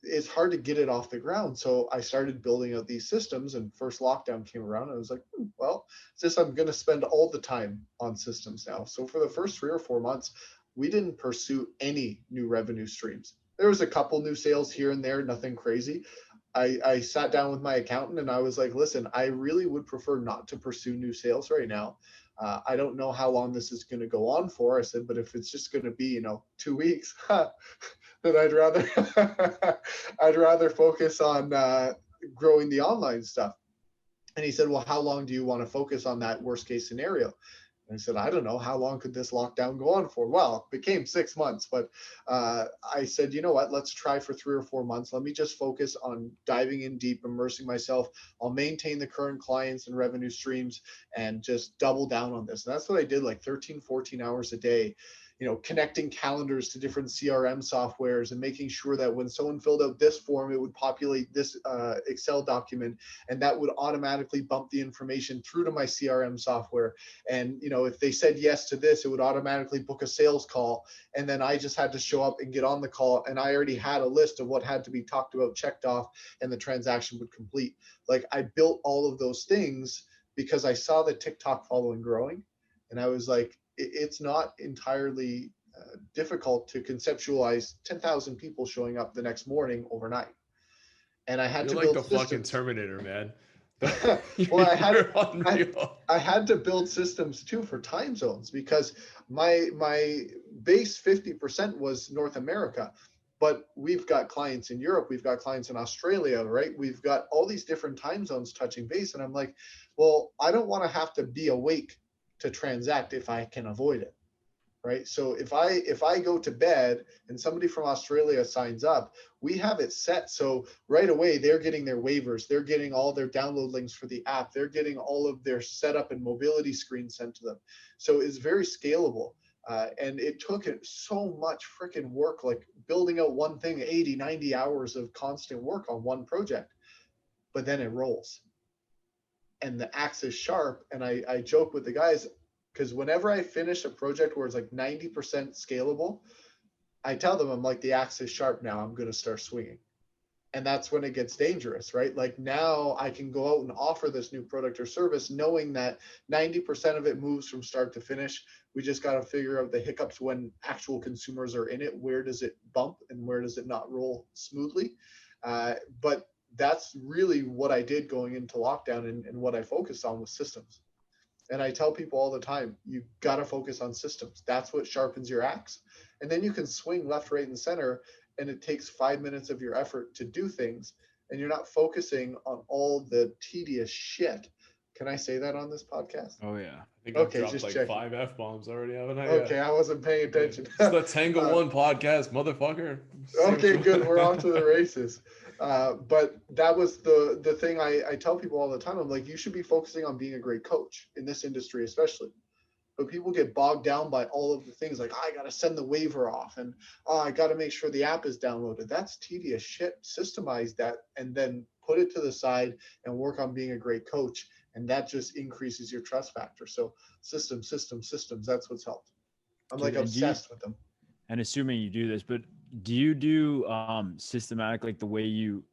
It's hard to get it off the ground. So I started building out these systems, and first lockdown came around. And I was like, well, it's just, I'm going to spend all the time on systems now. So for the first 3 or 4 months, we didn't pursue any new revenue streams. There was a couple new sales here and there, nothing crazy. I sat down with my accountant and I was like, listen, I really would prefer not to pursue new sales right now. I don't know how long this is going to go on for. I said, but if it's just going to be, 2 weeks, then I'd rather focus on growing the online stuff. And he said, well, how long do you want to focus on that worst case scenario? And I said, I don't know. How long could this lockdown go on for? Well, it became 6 months, but I said, you know what, let's try for 3 or 4 months. Let me just focus on diving in deep, immersing myself. I'll maintain the current clients and revenue streams and just double down on this. And that's what I did, like 13, 14 hours a day. connecting calendars to different CRM softwares and making sure that when someone filled out this form, it would populate this Excel document, and that would automatically bump the information through to my CRM software. And if they said yes to this, it would automatically book a sales call, and then I just had to show up and get on the call, and I already had a list of what had to be talked about, checked off, and the transaction would complete. Like, I built all of those things because I saw the TikTok following growing, and I was like, it's not entirely difficult to conceptualize 10,000 people showing up the next morning overnight. And I had You're to like build the systems. fucking Terminator, man. Well, I had to build systems too for time zones, because my base 50% was North America, but we've got clients in Europe, we've got clients in Australia, right? We've got all these different time zones touching base, and I'm like, well, I don't want to have to be awake to transact if I can avoid it, right? So if I go to bed and somebody from Australia signs up, we have it set so right away they're getting their waivers, they're getting all their download links for the app, they're getting all of their setup and mobility screens sent to them. So it's very scalable. And it took it so much freaking work, like building out one thing, 80, 90 hours of constant work on one project, but then it rolls. And the axe is sharp. And I joke with the guys, because whenever I finish a project where it's like 90% scalable, I tell them, I'm like, the axe is sharp now, I'm going to start swinging. And that's when it gets dangerous, right? Like, now I can go out and offer this new product or service knowing that 90% of it moves from start to finish. We just got to figure out the hiccups when actual consumers are in it. Where does it bump and where does it not roll smoothly? But that's really what I did going into lockdown, and what I focused on was systems. And I tell people all the time, you got to focus on systems. That's what sharpens your axe. And then you can swing left, right, and center, and it takes 5 minutes of your effort to do things, and you're not focusing on all the tedious shit. Can I say that on this podcast? Oh yeah. I think Okay, I've dropped just like checking. 5 F-bombs already, haven't I? Okay, Yeah. I wasn't paying attention. It's the Tango One podcast, motherfucker. Okay, good. We're off to the races. But that was the thing I tell people all the time. I'm like, you should be focusing on being a great coach in this industry, especially. But people get bogged down by all of the things like, I got to send the waiver off, and I got to make sure the app is downloaded. That's tedious shit. Systemize that and then put it to the side and work on being a great coach. And that just increases your trust factor. So systems, that's what's helped. I'm like obsessed with them. And assuming you do this, but do you do systematic, like the way you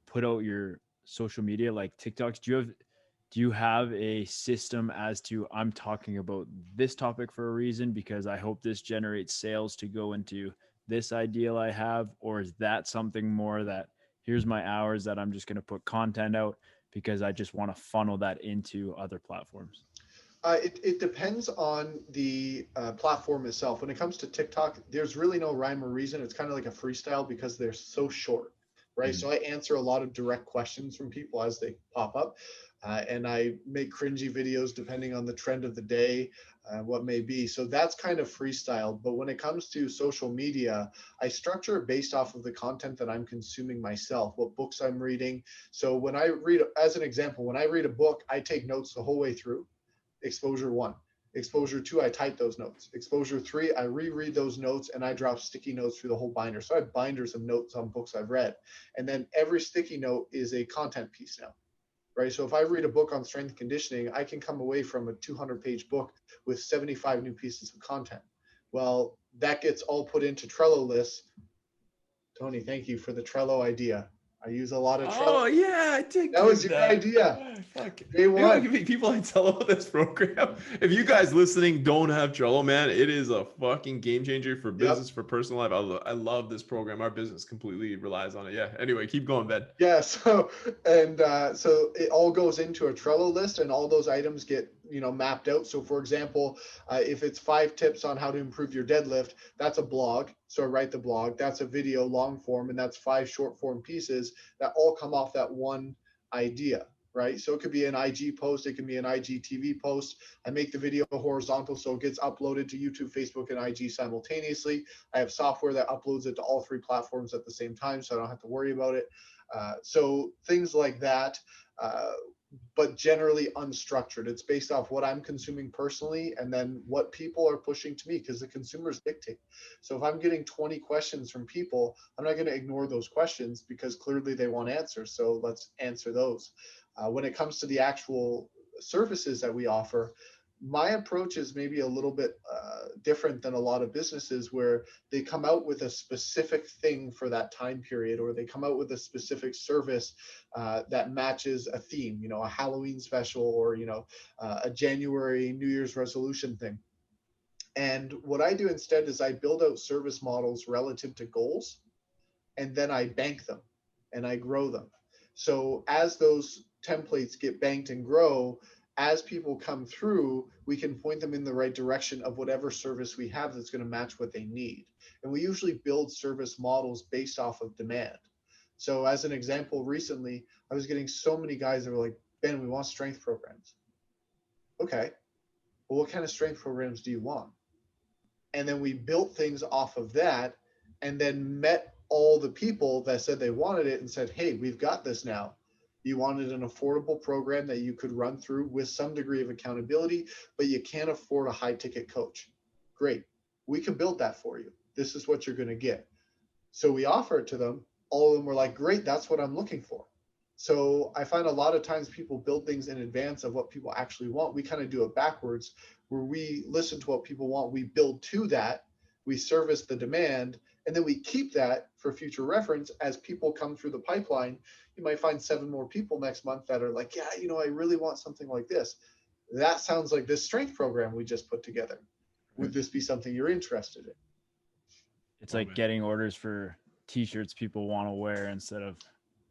put out your social media, like TikToks? Do you have a system as to, I'm talking about this topic for a reason because I hope this generates sales to go into this ideal I have? Or is that something more that here's my hours that I'm just going to put content out because I just want to funnel that into other platforms? It depends on the platform itself. When it comes to TikTok, there's really no rhyme or reason. It's kind of like a freestyle because they're so short, right? So I answer a lot of direct questions from people as they pop up. And I make cringy videos depending on the trend of the day, what may be. So that's kind of freestyle. But when it comes to social media, I structure it based off of the content that I'm consuming myself, what books I'm reading. So when I read, as an example, when I read a book, I take notes the whole way through. Exposure 1. Exposure 2, I type those notes. Exposure 3, I reread those notes and I drop sticky notes through the whole binder. So I have binders of notes on books I've read. And then every sticky note is a content piece now, right? So if I read a book on strength and conditioning, I can come away from a 200-page book with 75 new pieces of content. Well, that gets all put into Trello lists. Tony, thank you for the Trello idea. I use a lot of Trello. Oh yeah, I did. That was your idea. Fuck. Day one. Maybe I'll give people I tell about this program. If you guys listening don't have Trello, man, it is a fucking game changer for business, for personal life. I love this program. Our business completely relies on it. Yeah. Anyway, keep going, Ben. Yeah. So it all goes into a Trello list, and all those items get mapped out. So for example, if it's 5 tips on how to improve your deadlift, that's a blog. So I write the blog. That's a video long form, and that's 5 short form pieces that all come off that one idea, right? So it could be an IG post, it can be an IGTV post. I make the video horizontal so it gets uploaded to YouTube, Facebook, and IG simultaneously. I have software that uploads it to all 3 platforms at the same time, so I don't have to worry about it. So things like that. but generally unstructured. It's based off what I'm consuming personally and then what people are pushing to me, because the consumers dictate. So if I'm getting 20 questions from people, I'm not going to ignore those questions because clearly they want answers. So let's answer those. When it comes to the actual services that we offer, my approach is maybe a little bit different than a lot of businesses, where they come out with a specific thing for that time period, or they come out with a specific service that matches a theme, a Halloween special, or a January New Year's resolution thing. And what I do instead is I build out service models relative to goals, and then I bank them and I grow them. So as those templates get banked and grow, as people come through, we can point them in the right direction of whatever service we have that's going to match what they need. And we usually build service models based off of demand. So as an example, recently, I was getting so many guys that were like, Ben, we want strength programs. Okay, well, what kind of strength programs do you want? And then we built things off of that, and then met all the people that said they wanted it and said, hey, we've got this now. You wanted an affordable program that you could run through with some degree of accountability, but you can't afford a high ticket coach. Great. We can build that for you. This is what you're going to get. So we offer it to them. All of them were like, great, that's what I'm looking for. So I find a lot of times people build things in advance of what people actually want. We kind of do it backwards, where we listen to what people want. We build to that. We service the demand, and then we keep that for future reference. As people come through the pipeline, you might find 7 more people next month that are like, yeah, I really want something like this. That sounds like this strength program we just put together. Would this be something you're interested in? It's like getting orders for t-shirts people want to wear instead of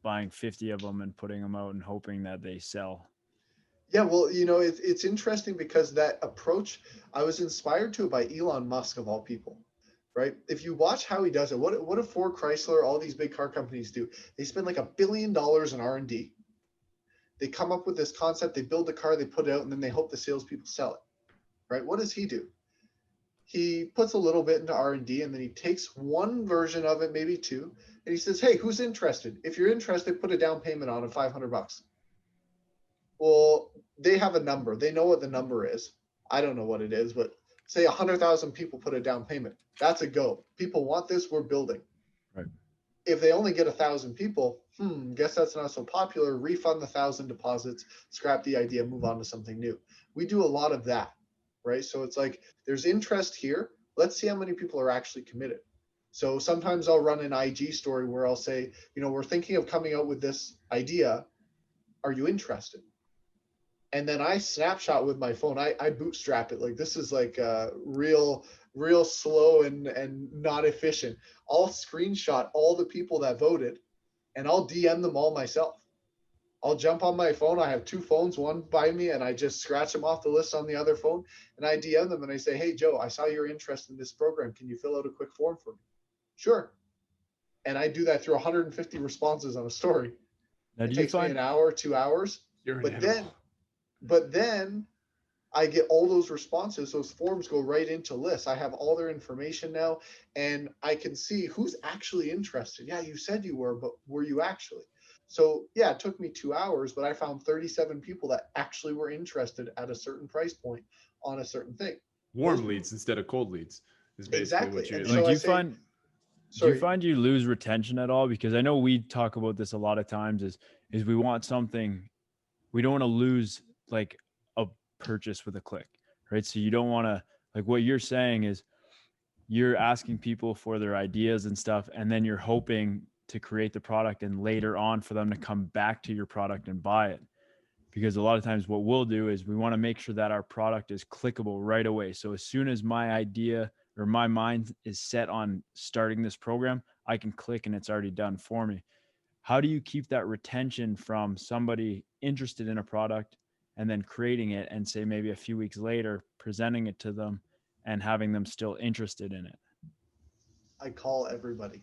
buying 50 of them and putting them out and hoping that they sell. Yeah, well, it's interesting because that approach, I was inspired to it by Elon Musk, of all people, right? If you watch how he does it, what do Ford, Chrysler, all these big car companies do? They spend like $1 billion in R&D. They come up with this concept, they build the car, they put it out, and then they hope the salespeople sell it, right? What does he do? He puts a little bit into R&D, and then he takes one version of it, maybe 2, and he says, hey, who's interested? If you're interested, put a down payment on of $500. Well, they have a number. They know what the number is. I don't know what it is, but say 100,000 people put a down payment. That's a go. People want this. We're building. Right. If they only get 1,000 people, guess that's not so popular. Refund the 1,000 deposits, scrap the idea, move on to something new. We do a lot of that, right? So it's like there's interest here. Let's see how many people are actually committed. So sometimes I'll run an IG story where I'll say, we're thinking of coming out with this idea. Are you interested? And then I snapshot with my phone. I bootstrap it. Like, this is like real slow and not efficient. I'll screenshot all the people that voted, and I'll DM them all myself. I'll jump on my phone. I have 2 phones, one by me, and I just scratch them off the list on the other phone. And I DM them and I say, hey, Joe, I saw your interest in this program. Can you fill out a quick form for me? Sure. And I do that through 150 responses on a story. Now, it takes me an hour, 2 hours. But then I get all those responses. Those forms go right into lists. I have all their information now, and I can see who's actually interested. Yeah, you said you were, but were you actually? So yeah, it took me 2 hours, but I found 37 people that actually were interested at a certain price point on a certain thing. Warm leads instead of cold leads is basically exactly. what you're And like. so Do you find you lose retention at all? Because I know we talk about this a lot of times is we want something, we don't want to lose like a purchase with a click, right? So you don't want to, like what you're saying is you're asking people for their ideas and stuff, and then you're hoping to create the product and later on for them to come back to your product and buy it. Because a lot of times what we'll do is we want to make sure that our product is clickable right away. So as soon as my idea or my mind is set on starting this program, I can click and it's already done for me. How do you keep that retention from somebody interested in a product and then creating it and say maybe a few weeks later, presenting it to them and having them still interested in it? I call everybody.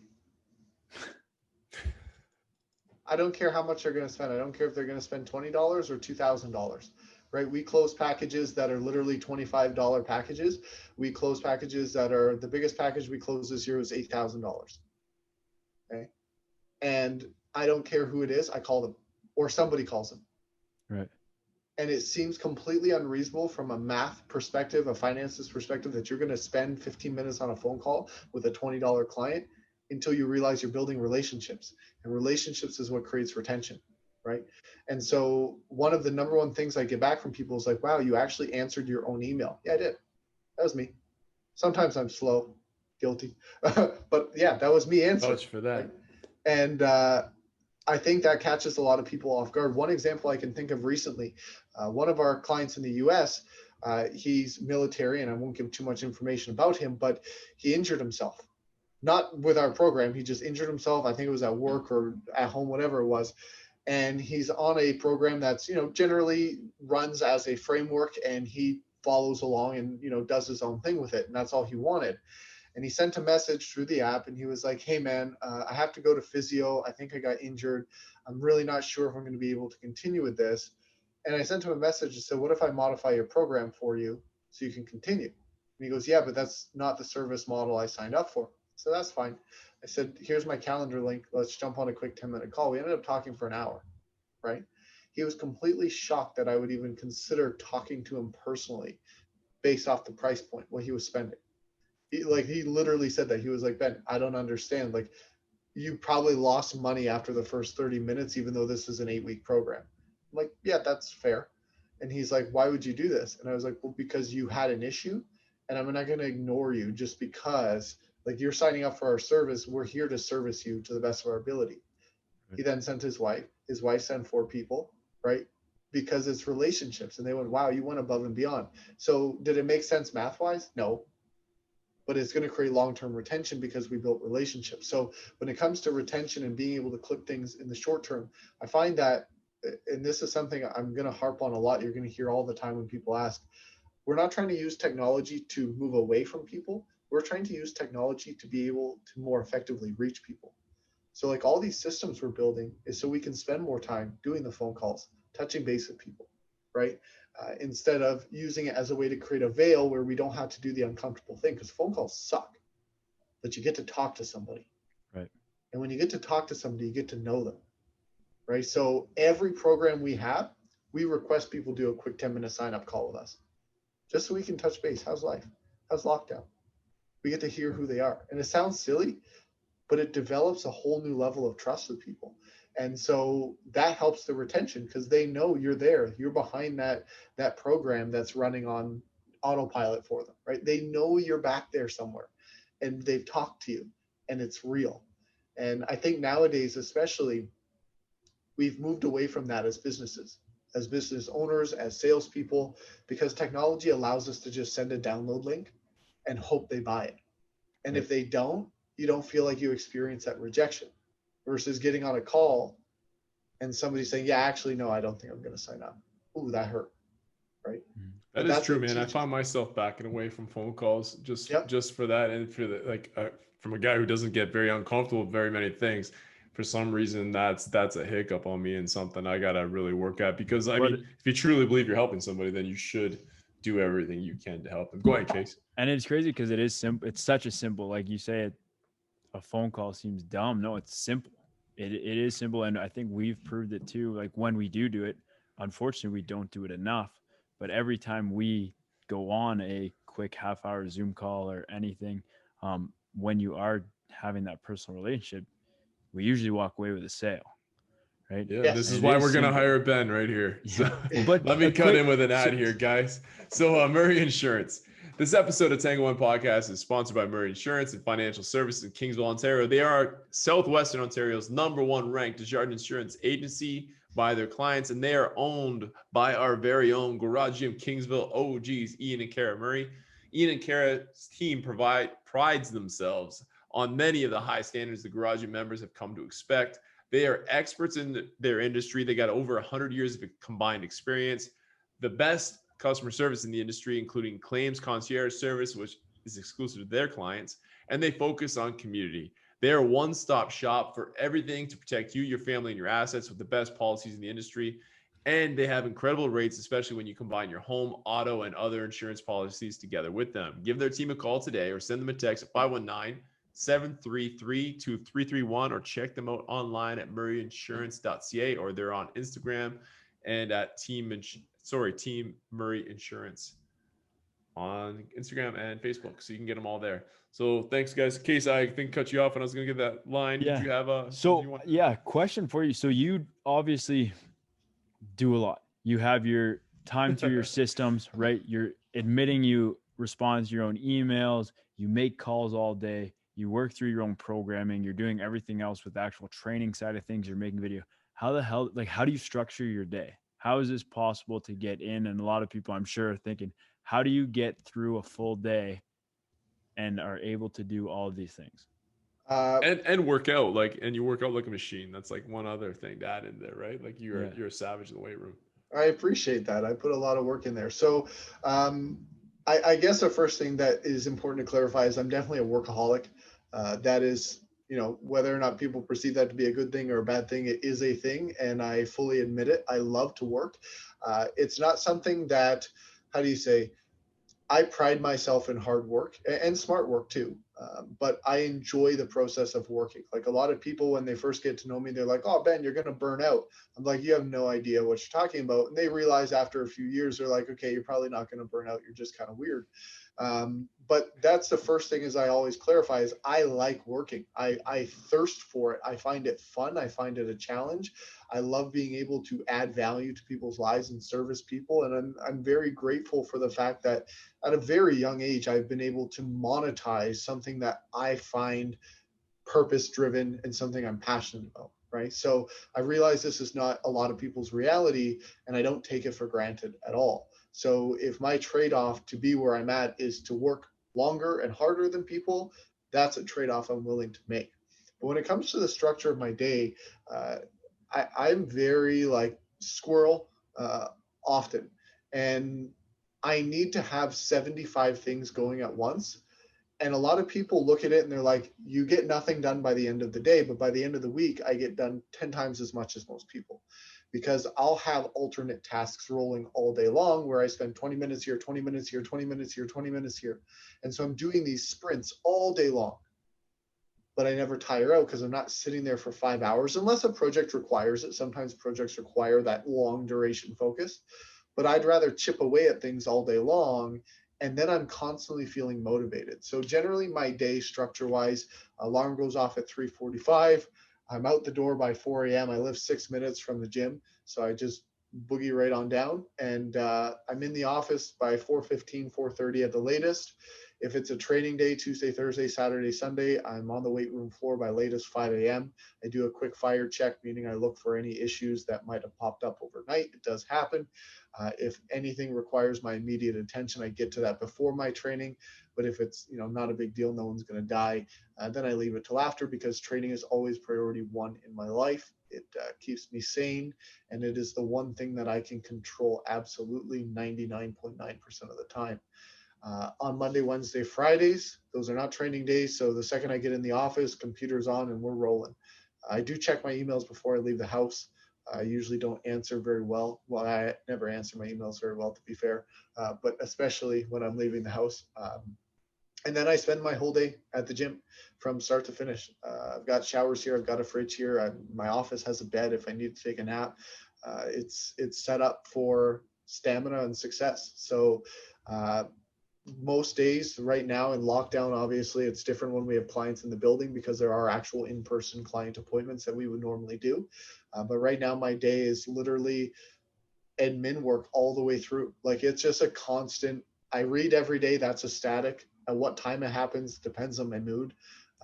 I don't care how much they're going to spend. I don't care if they're going to spend $20 or $2,000, right? We close packages that are literally $25 packages. We close packages that are, the biggest package we closed this year was $8,000. Okay. And I don't care who it is. I call them, or somebody calls them. Right. And it seems completely unreasonable from a math perspective, a finances perspective, that you're going to spend 15 minutes on a phone call with a $20 client until you realize you're building relationships. And relationships is what creates retention, right? And so one of the number one things I get back from people is like, wow, you actually answered your own email. Yeah, I did. That was me. Sometimes I'm slow, guilty. But yeah, that was me answering. Vouch for that. Right? And I think that catches a lot of people off guard. One example I can think of recently, one of our clients in the US, he's military, and I won't give too much information about him, but he injured himself. Not with our program, he just injured himself. I think it was at work or at home, whatever it was. And he's on a program that's, generally runs as a framework, and he follows along and, does his own thing with it. And that's all he wanted. And he sent a message through the app, and he was like, hey man, I have to go to physio. I think I got injured. I'm really not sure if I'm going to be able to continue with this. And I sent him a message and said, what if I modify your program for you so you can continue? And he goes, yeah, but that's not the service model I signed up for. So that's fine. I said, here's my calendar link. Let's jump on a quick 10-minute call. We ended up talking for an hour, right? He was completely shocked that I would even consider talking to him personally based off the price point, what he was spending. He literally said that. He was like, Ben, I don't understand. Like, you probably lost money after the first 30 minutes, even though this is an 8-week program. I'm like, yeah, that's fair. And he's like, why would you do this? And I was like, well, because you had an issue, and I'm not going to ignore you just because, like, you're signing up for our service. We're here to service you to the best of our ability. He then sent his wife. His wife sent 4 people, right? Because it's relationships. And they went, wow, you went above and beyond. So did it make sense math-wise? No. But it's going to create long-term retention because we built relationships. So when it comes to retention and being able to clip things in the short term, I find that, and this is something I'm going to harp on a lot, you're going to hear all the time when people ask, we're not trying to use technology to move away from people. We're trying to use technology to be able to more effectively reach people. So like all these systems we're building is so we can spend more time doing the phone calls, touching base with people, right? Instead of using it as a way to create a veil where we don't have to do the uncomfortable thing, because phone calls suck, but you get to talk to somebody. Right. And when you get to talk to somebody, you get to know them, right? So every program we have, we request people do a quick 10-minute sign-up call with us, just so we can touch base. How's life? How's lockdown? We get to hear who they are. And it sounds silly, but it develops a whole new level of trust with people. And so that helps the retention because they know you're there. You're behind that program that's running on autopilot for them, right? They know you're back there somewhere and they've talked to you and it's real. And I think nowadays, especially, we've moved away from that as businesses, as business owners, as salespeople, because technology allows us to just send a download link and hope they buy it. And if they don't, you don't feel like you experience that rejection versus getting on a call and somebody saying, yeah, actually, no, I don't think I'm going to sign up. Ooh, that hurt. Right. That is true, man. I find myself backing away from phone calls just for that. And for the, from a guy who doesn't get very uncomfortable with very many things, for some reason, that's a hiccup on me and something I got to really work at, because I mean, if you truly believe you're helping somebody, then you should do everything you can to help them. Go ahead, Case. And it's crazy because it is simple. It's such a simple, like you say, a phone call seems dumb. No, it's simple. It is simple. And I think we've proved it too. Like when we do it, unfortunately, we don't do it enough. But every time we go on a quick half-hour Zoom call or anything, when you are having that personal relationship, we usually walk away with a sale. Right. Yeah, this is why we're going to hire Ben right here. So but let me cut in with an ad here, guys. So Murray Insurance. This episode of Tango One Podcast is sponsored by Murray Insurance and Financial Services in Kingsville, Ontario. They are Southwestern Ontario's #1 ranked Desjardins Insurance agency by their clients, and they are owned by our very own Garage Gym Kingsville OGs, Ian and Kara Murray. Ian and Kara's team prides themselves on many of the high standards the Garage Gym members have come to expect. They are experts in their industry. They got over 100 years of combined experience. The best customer service in the industry, including claims concierge service, which is exclusive to their clients, and they focus on community. They are a one-stop shop for everything to protect you, your family, and your assets with the best policies in the industry. And they have incredible rates, especially when you combine your home, auto, and other insurance policies together with them. Give their team a call today or send them a text at 519-733-2331 or check them out online at murrayinsurance.ca, or they're on Instagram and at Team Murray Insurance on Instagram and Facebook. So you can get them all there. So thanks, guys. Case, I think cut you off and I was going to get that line. Yeah. Did you have a... So yeah, question for you. So you obviously do a lot. You have your time through your systems, right? You're admitting you respond to your own emails. You make calls all day. You work through your own programming. You're doing everything else with the actual training side of things. You're making video. How the hell, like, how do you structure your day? How is this possible to get in? And a lot of people, I'm sure, are thinking, how do you get through a full day and are able to do all of these things? And work out, like, and you work out like a machine. That's like one other thing to add in there, right? Like you're a savage in the weight room. I appreciate that. I put a lot of work in there. So I guess the first thing that is important to clarify is I'm definitely a workaholic. That is, you know, whether or not people perceive that to be a good thing or a bad thing, it is a thing, and I fully admit it. I love to work. It's not something that, how do you say, I pride myself in hard work and smart work too. But I enjoy the process of working. Like a lot of people, when they first get to know me, they're like, "Oh, Ben, you're going to burn out." I'm like, "You have no idea what you're talking about." And they realize after a few years, they're like, "Okay, you're probably not going to burn out. You're just kind of weird." But that's the first thing is I always clarify is I like working. I thirst for it. I find it fun. I find it a challenge. I love being able to add value to people's lives and service people. And I'm very grateful for the fact that at a very young age, I've been able to monetize something that I find purpose driven and something I'm passionate about. Right. So I realize this is not a lot of people's reality, and I don't take it for granted at all. So if my trade-off to be where I'm at is to work longer and harder than people, that's a trade-off I'm willing to make. But when it comes to the structure of my day, I'm very like squirrel often, and I need to have 75 things going at once. And a lot of people look at it and they're like, you get nothing done by the end of the day, but by the end of the week, I get done 10 times as much as most people, because I'll have alternate tasks rolling all day long where I spend 20 minutes here, 20 minutes here, 20 minutes here, 20 minutes here. And so I'm doing these sprints all day long, but I never tire out because I'm not sitting there for 5 hours unless a project requires it. Sometimes projects require that long duration focus, but I'd rather chip away at things all day long. And then I'm constantly feeling motivated. So generally my day structure wise, alarm goes off at 3:45. I'm out the door by 4 a.m. I live 6 minutes from the gym. So I just boogie right on down, and I'm in the office by 4:15, 4:30 at the latest. If it's a training day, Tuesday, Thursday, Saturday, Sunday, I'm on the weight room floor by latest 5 a.m. I do a quick fire check, meaning I look for any issues that might have popped up overnight. It does happen. If anything requires my immediate attention, I get to that before my training. But if it's not a big deal, no one's going to die, then I leave it till after, because training is always priority one in my life. It keeps me sane, and it is the one thing that I can control absolutely 99.9% of the time. On Monday, Wednesday, Fridays, those are not training days. So the second I get in the office, computer's on and we're rolling. I do check my emails before I leave the house. I usually don't answer very well. Well, I never answer my emails very well, to be fair, but especially when I'm leaving the house. And then I spend my whole day at the gym from start to finish. I've got showers here. I've got a fridge here. My office has a bed if I need to take a nap. It's set up for stamina and success. So most days right now in lockdown, obviously it's different when we have clients in the building, because there are actual in-person client appointments that we would normally do. But right now my day is literally admin work all the way through. Like, it's just a constant. I read every day. That's a static. At what time it happens depends on my mood.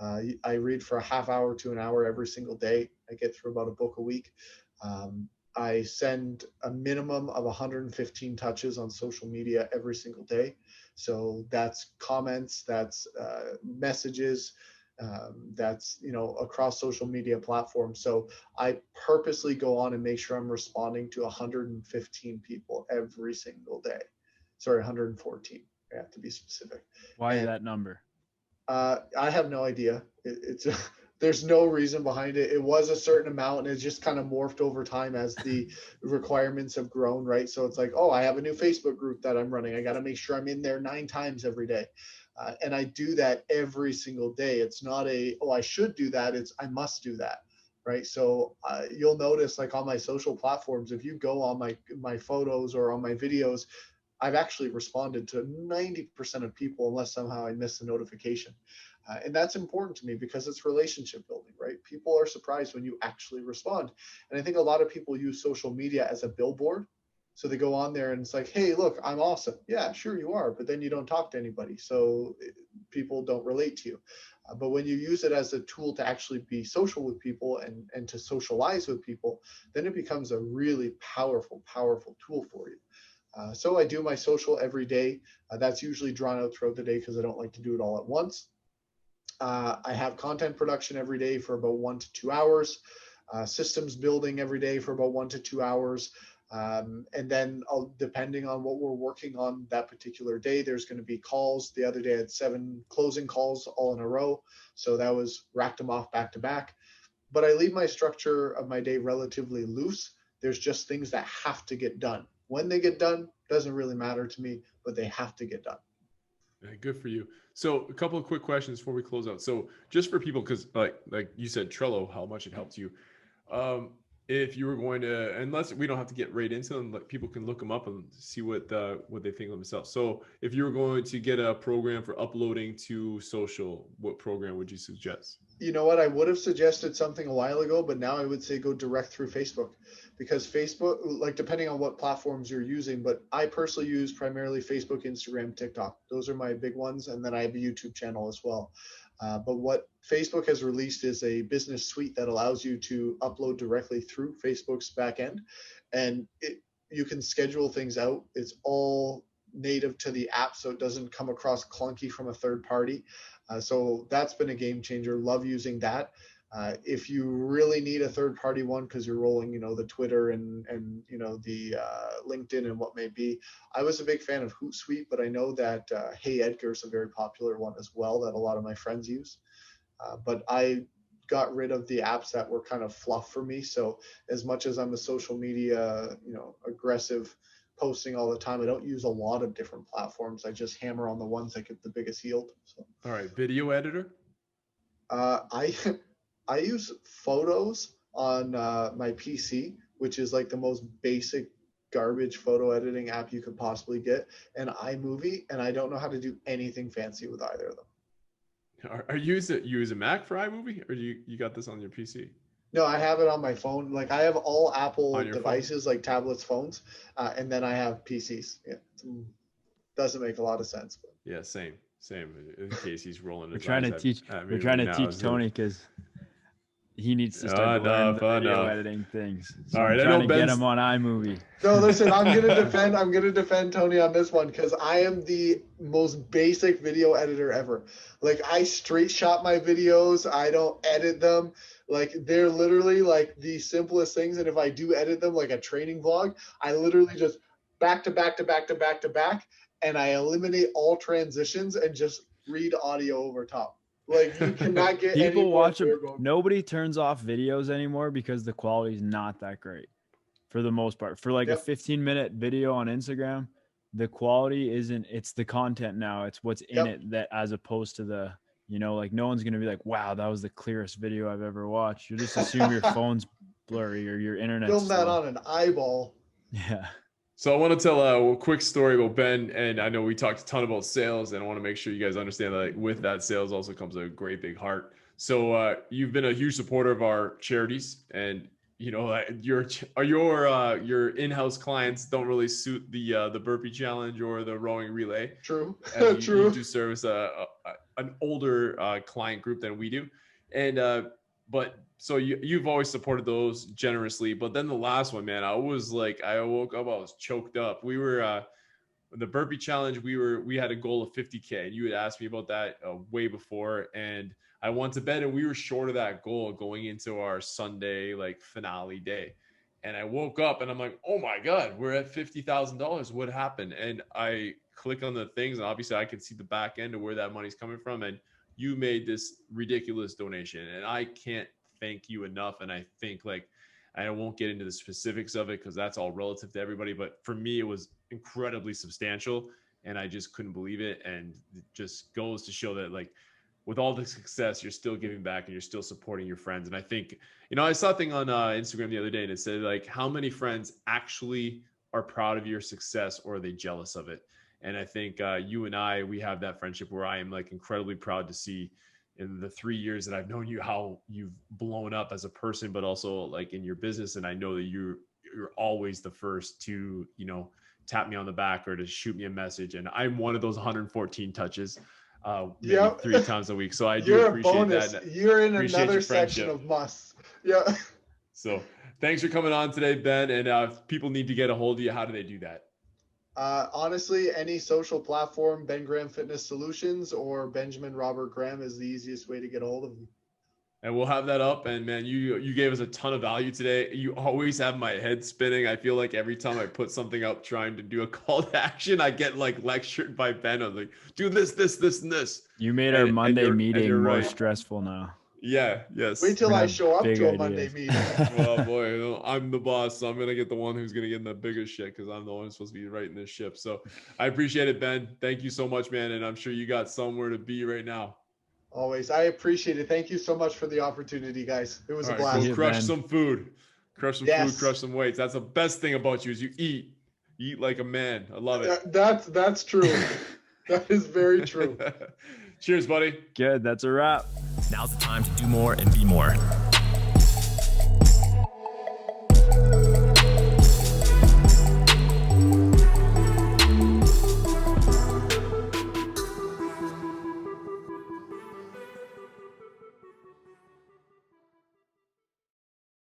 I read for a half hour to an hour every single day. I get through about a book a week. I send a minimum of 115 touches on social media every single day. So that's comments, that's messages, that's across social media platforms. So I purposely go on and make sure I'm responding to 115 people every single day. Sorry, 114. I have to be specific. Why that number? I have no idea. There's no reason behind it. It was a certain amount, and it's just kind of morphed over time as the requirements have grown, right? So it's like, oh, I have a new Facebook group that I'm running. I got to make sure I'm in there 9 times every day. And I do that every single day. It's not I should do that. It's I must do that. right? So you'll notice like on my social platforms, if you go on my photos or on my videos, I've actually responded to 90% of people unless somehow I miss a notification. And that's important to me because it's relationship building, right? People are surprised when you actually respond. And I think a lot of people use social media as a billboard. So they go on there and it's like, hey, look, I'm awesome. Yeah, sure you are. But then you don't talk to anybody. So people don't relate to you. But when you use it as a tool to actually be social with people and to socialize with people, then it becomes a really powerful, powerful tool for you. So I do my social every day. That's usually drawn out throughout the day because I don't like to do it all at once. I have content production every day for about 1 to 2 hours, systems building every day for about 1 to 2 hours. And then depending on what we're working on that particular day, there's going to be calls. The other day I had 7 closing calls all in a row. So that was racked them off back to back. But I leave my structure of my day relatively loose. There's just things that have to get done. When they get done doesn't really matter to me, but they have to get done. Yeah, good for you. So a couple of quick questions before we close out. So just for people, because like you said, Trello, how much it helped you. If you were going to, unless we don't have to get right into them, like people can look them up and see what they think of themselves. So if you were going to get a program for uploading to social, what program would you suggest? You know what? I would have suggested something a while ago, but now I would say go direct through Facebook, because Facebook, like depending on what platforms you're using, but I personally use primarily Facebook, Instagram, TikTok. Those are my big ones. And then I have a YouTube channel as well. But what Facebook has released is a business suite that allows you to upload directly through Facebook's backend, and you can schedule things out. It's all native to the app, so it doesn't come across clunky from a third party. So that's been a game changer. Love using that. If you really need a third party one because you're rolling, the Twitter and the LinkedIn and what may be, I was a big fan of Hootsuite, but I know that Hey Edgar is a very popular one as well that a lot of my friends use. But I got rid of the apps that were kind of fluff for me. So as much as I'm a social media, aggressive, posting all the time, I don't use a lot of different platforms. I just hammer on the ones that get the biggest yield. So. All right, video editor. I I use Photos on my PC, which is like the most basic garbage photo editing app you could possibly get, and iMovie, and I don't know how to do anything fancy with either of them. Are you use a Mac for iMovie, or you got this on your PC? No, I have it on my phone. Like I have all Apple devices, phone? like tablets, phones, and then I have PCs. Yeah, doesn't make a lot of sense. But. Yeah, same. In case he's rolling. We're trying to teach Tony because he needs to start learning the video editing things. So all right, I'm trying to get him on iMovie. No, listen, I'm gonna defend Tony on this one because I am the most basic video editor ever. Like I straight shot my videos. I don't edit them. Like they're literally like the simplest things. And if I do edit them like a training vlog, I literally just back to back to back to back to back, and I eliminate all transitions and just read audio over top. Like you cannot get people watch them. Nobody turns off videos anymore because the quality is not that great for the most part. For like a 15-minute video on Instagram, the quality isn't, it's the content now. It's what's in it, that as opposed to the, like no one's going to be like, wow, that was the clearest video I've ever watched. You just assume your phone's blurry or your internet's film that on an eyeball. Yeah. So I want to tell a quick story about Ben, and I know we talked a ton about sales, and I want to make sure you guys understand that with that sales also comes a great big heart. So you've been a huge supporter of our charities, and your in-house clients don't really suit the burpee challenge or the rowing relay. True. True. You do service an older client group than we do, and but so you've always supported those generously. But then the last one, man, I woke up, I was choked up. We were the burpee challenge. We had a goal of 50K, and you had asked me about that way before, and I went to bed and we were short of that goal going into our Sunday finale day. And I woke up and I'm like, oh my God, we're at $50,000. What happened? And I click on the things, and obviously I can see the back end of where that money's coming from. And you made this ridiculous donation, and I can't thank you enough. And I think I won't get into the specifics of it because that's all relative to everybody. But for me, it was incredibly substantial, and I just couldn't believe it. And it just goes to show that with all the success, you're still giving back and you're still supporting your friends. And I think, you know, I saw a thing on Instagram the other day, and it said like, how many friends actually are proud of your success, or are they jealous of it? And I think you and I, we have that friendship where I am like incredibly proud to see in the 3 years that I've known you, how you've blown up as a person, but also like in your business. And I know that you're always the first to, you know, tap me on the back or to shoot me a message. And I'm one of those 114 touches, maybe 3 times a week. So I do appreciate that. You're in another section of musts. Yeah. So thanks for coming on today, Ben. And if people need to get a hold of you, how do they do that? Honestly, any social platform, Ben Graham Fitness Solutions or Benjamin Robert Graham is the easiest way to get a hold of me. And we'll have that up. And man, you gave us a ton of value today. You always have my head spinning. I feel like every time I put something up trying to do a call to action, I get like lectured by Ben. I'm like, do this, and this. You made our Monday meeting more right. stressful now. Yeah, yes. Wait till I show up to a Monday ideas. meeting. Well, boy, you know, I'm the boss, so I'm going to get the one who's going to get in the biggest shit because I'm the one who's supposed to be writing this ship. So I appreciate it, Ben. Thank you so much, man. And I'm sure you got somewhere to be right now. Always. I appreciate it. Thank you so much for the opportunity, guys. It was a blast. Go crush some food. Crush some Yes. food, crush some weights. That's the best thing about you is you eat. You eat like a man. I love it. That's true. That is very true. Cheers, buddy. Good. That's a wrap. Now's the time to do more and be more.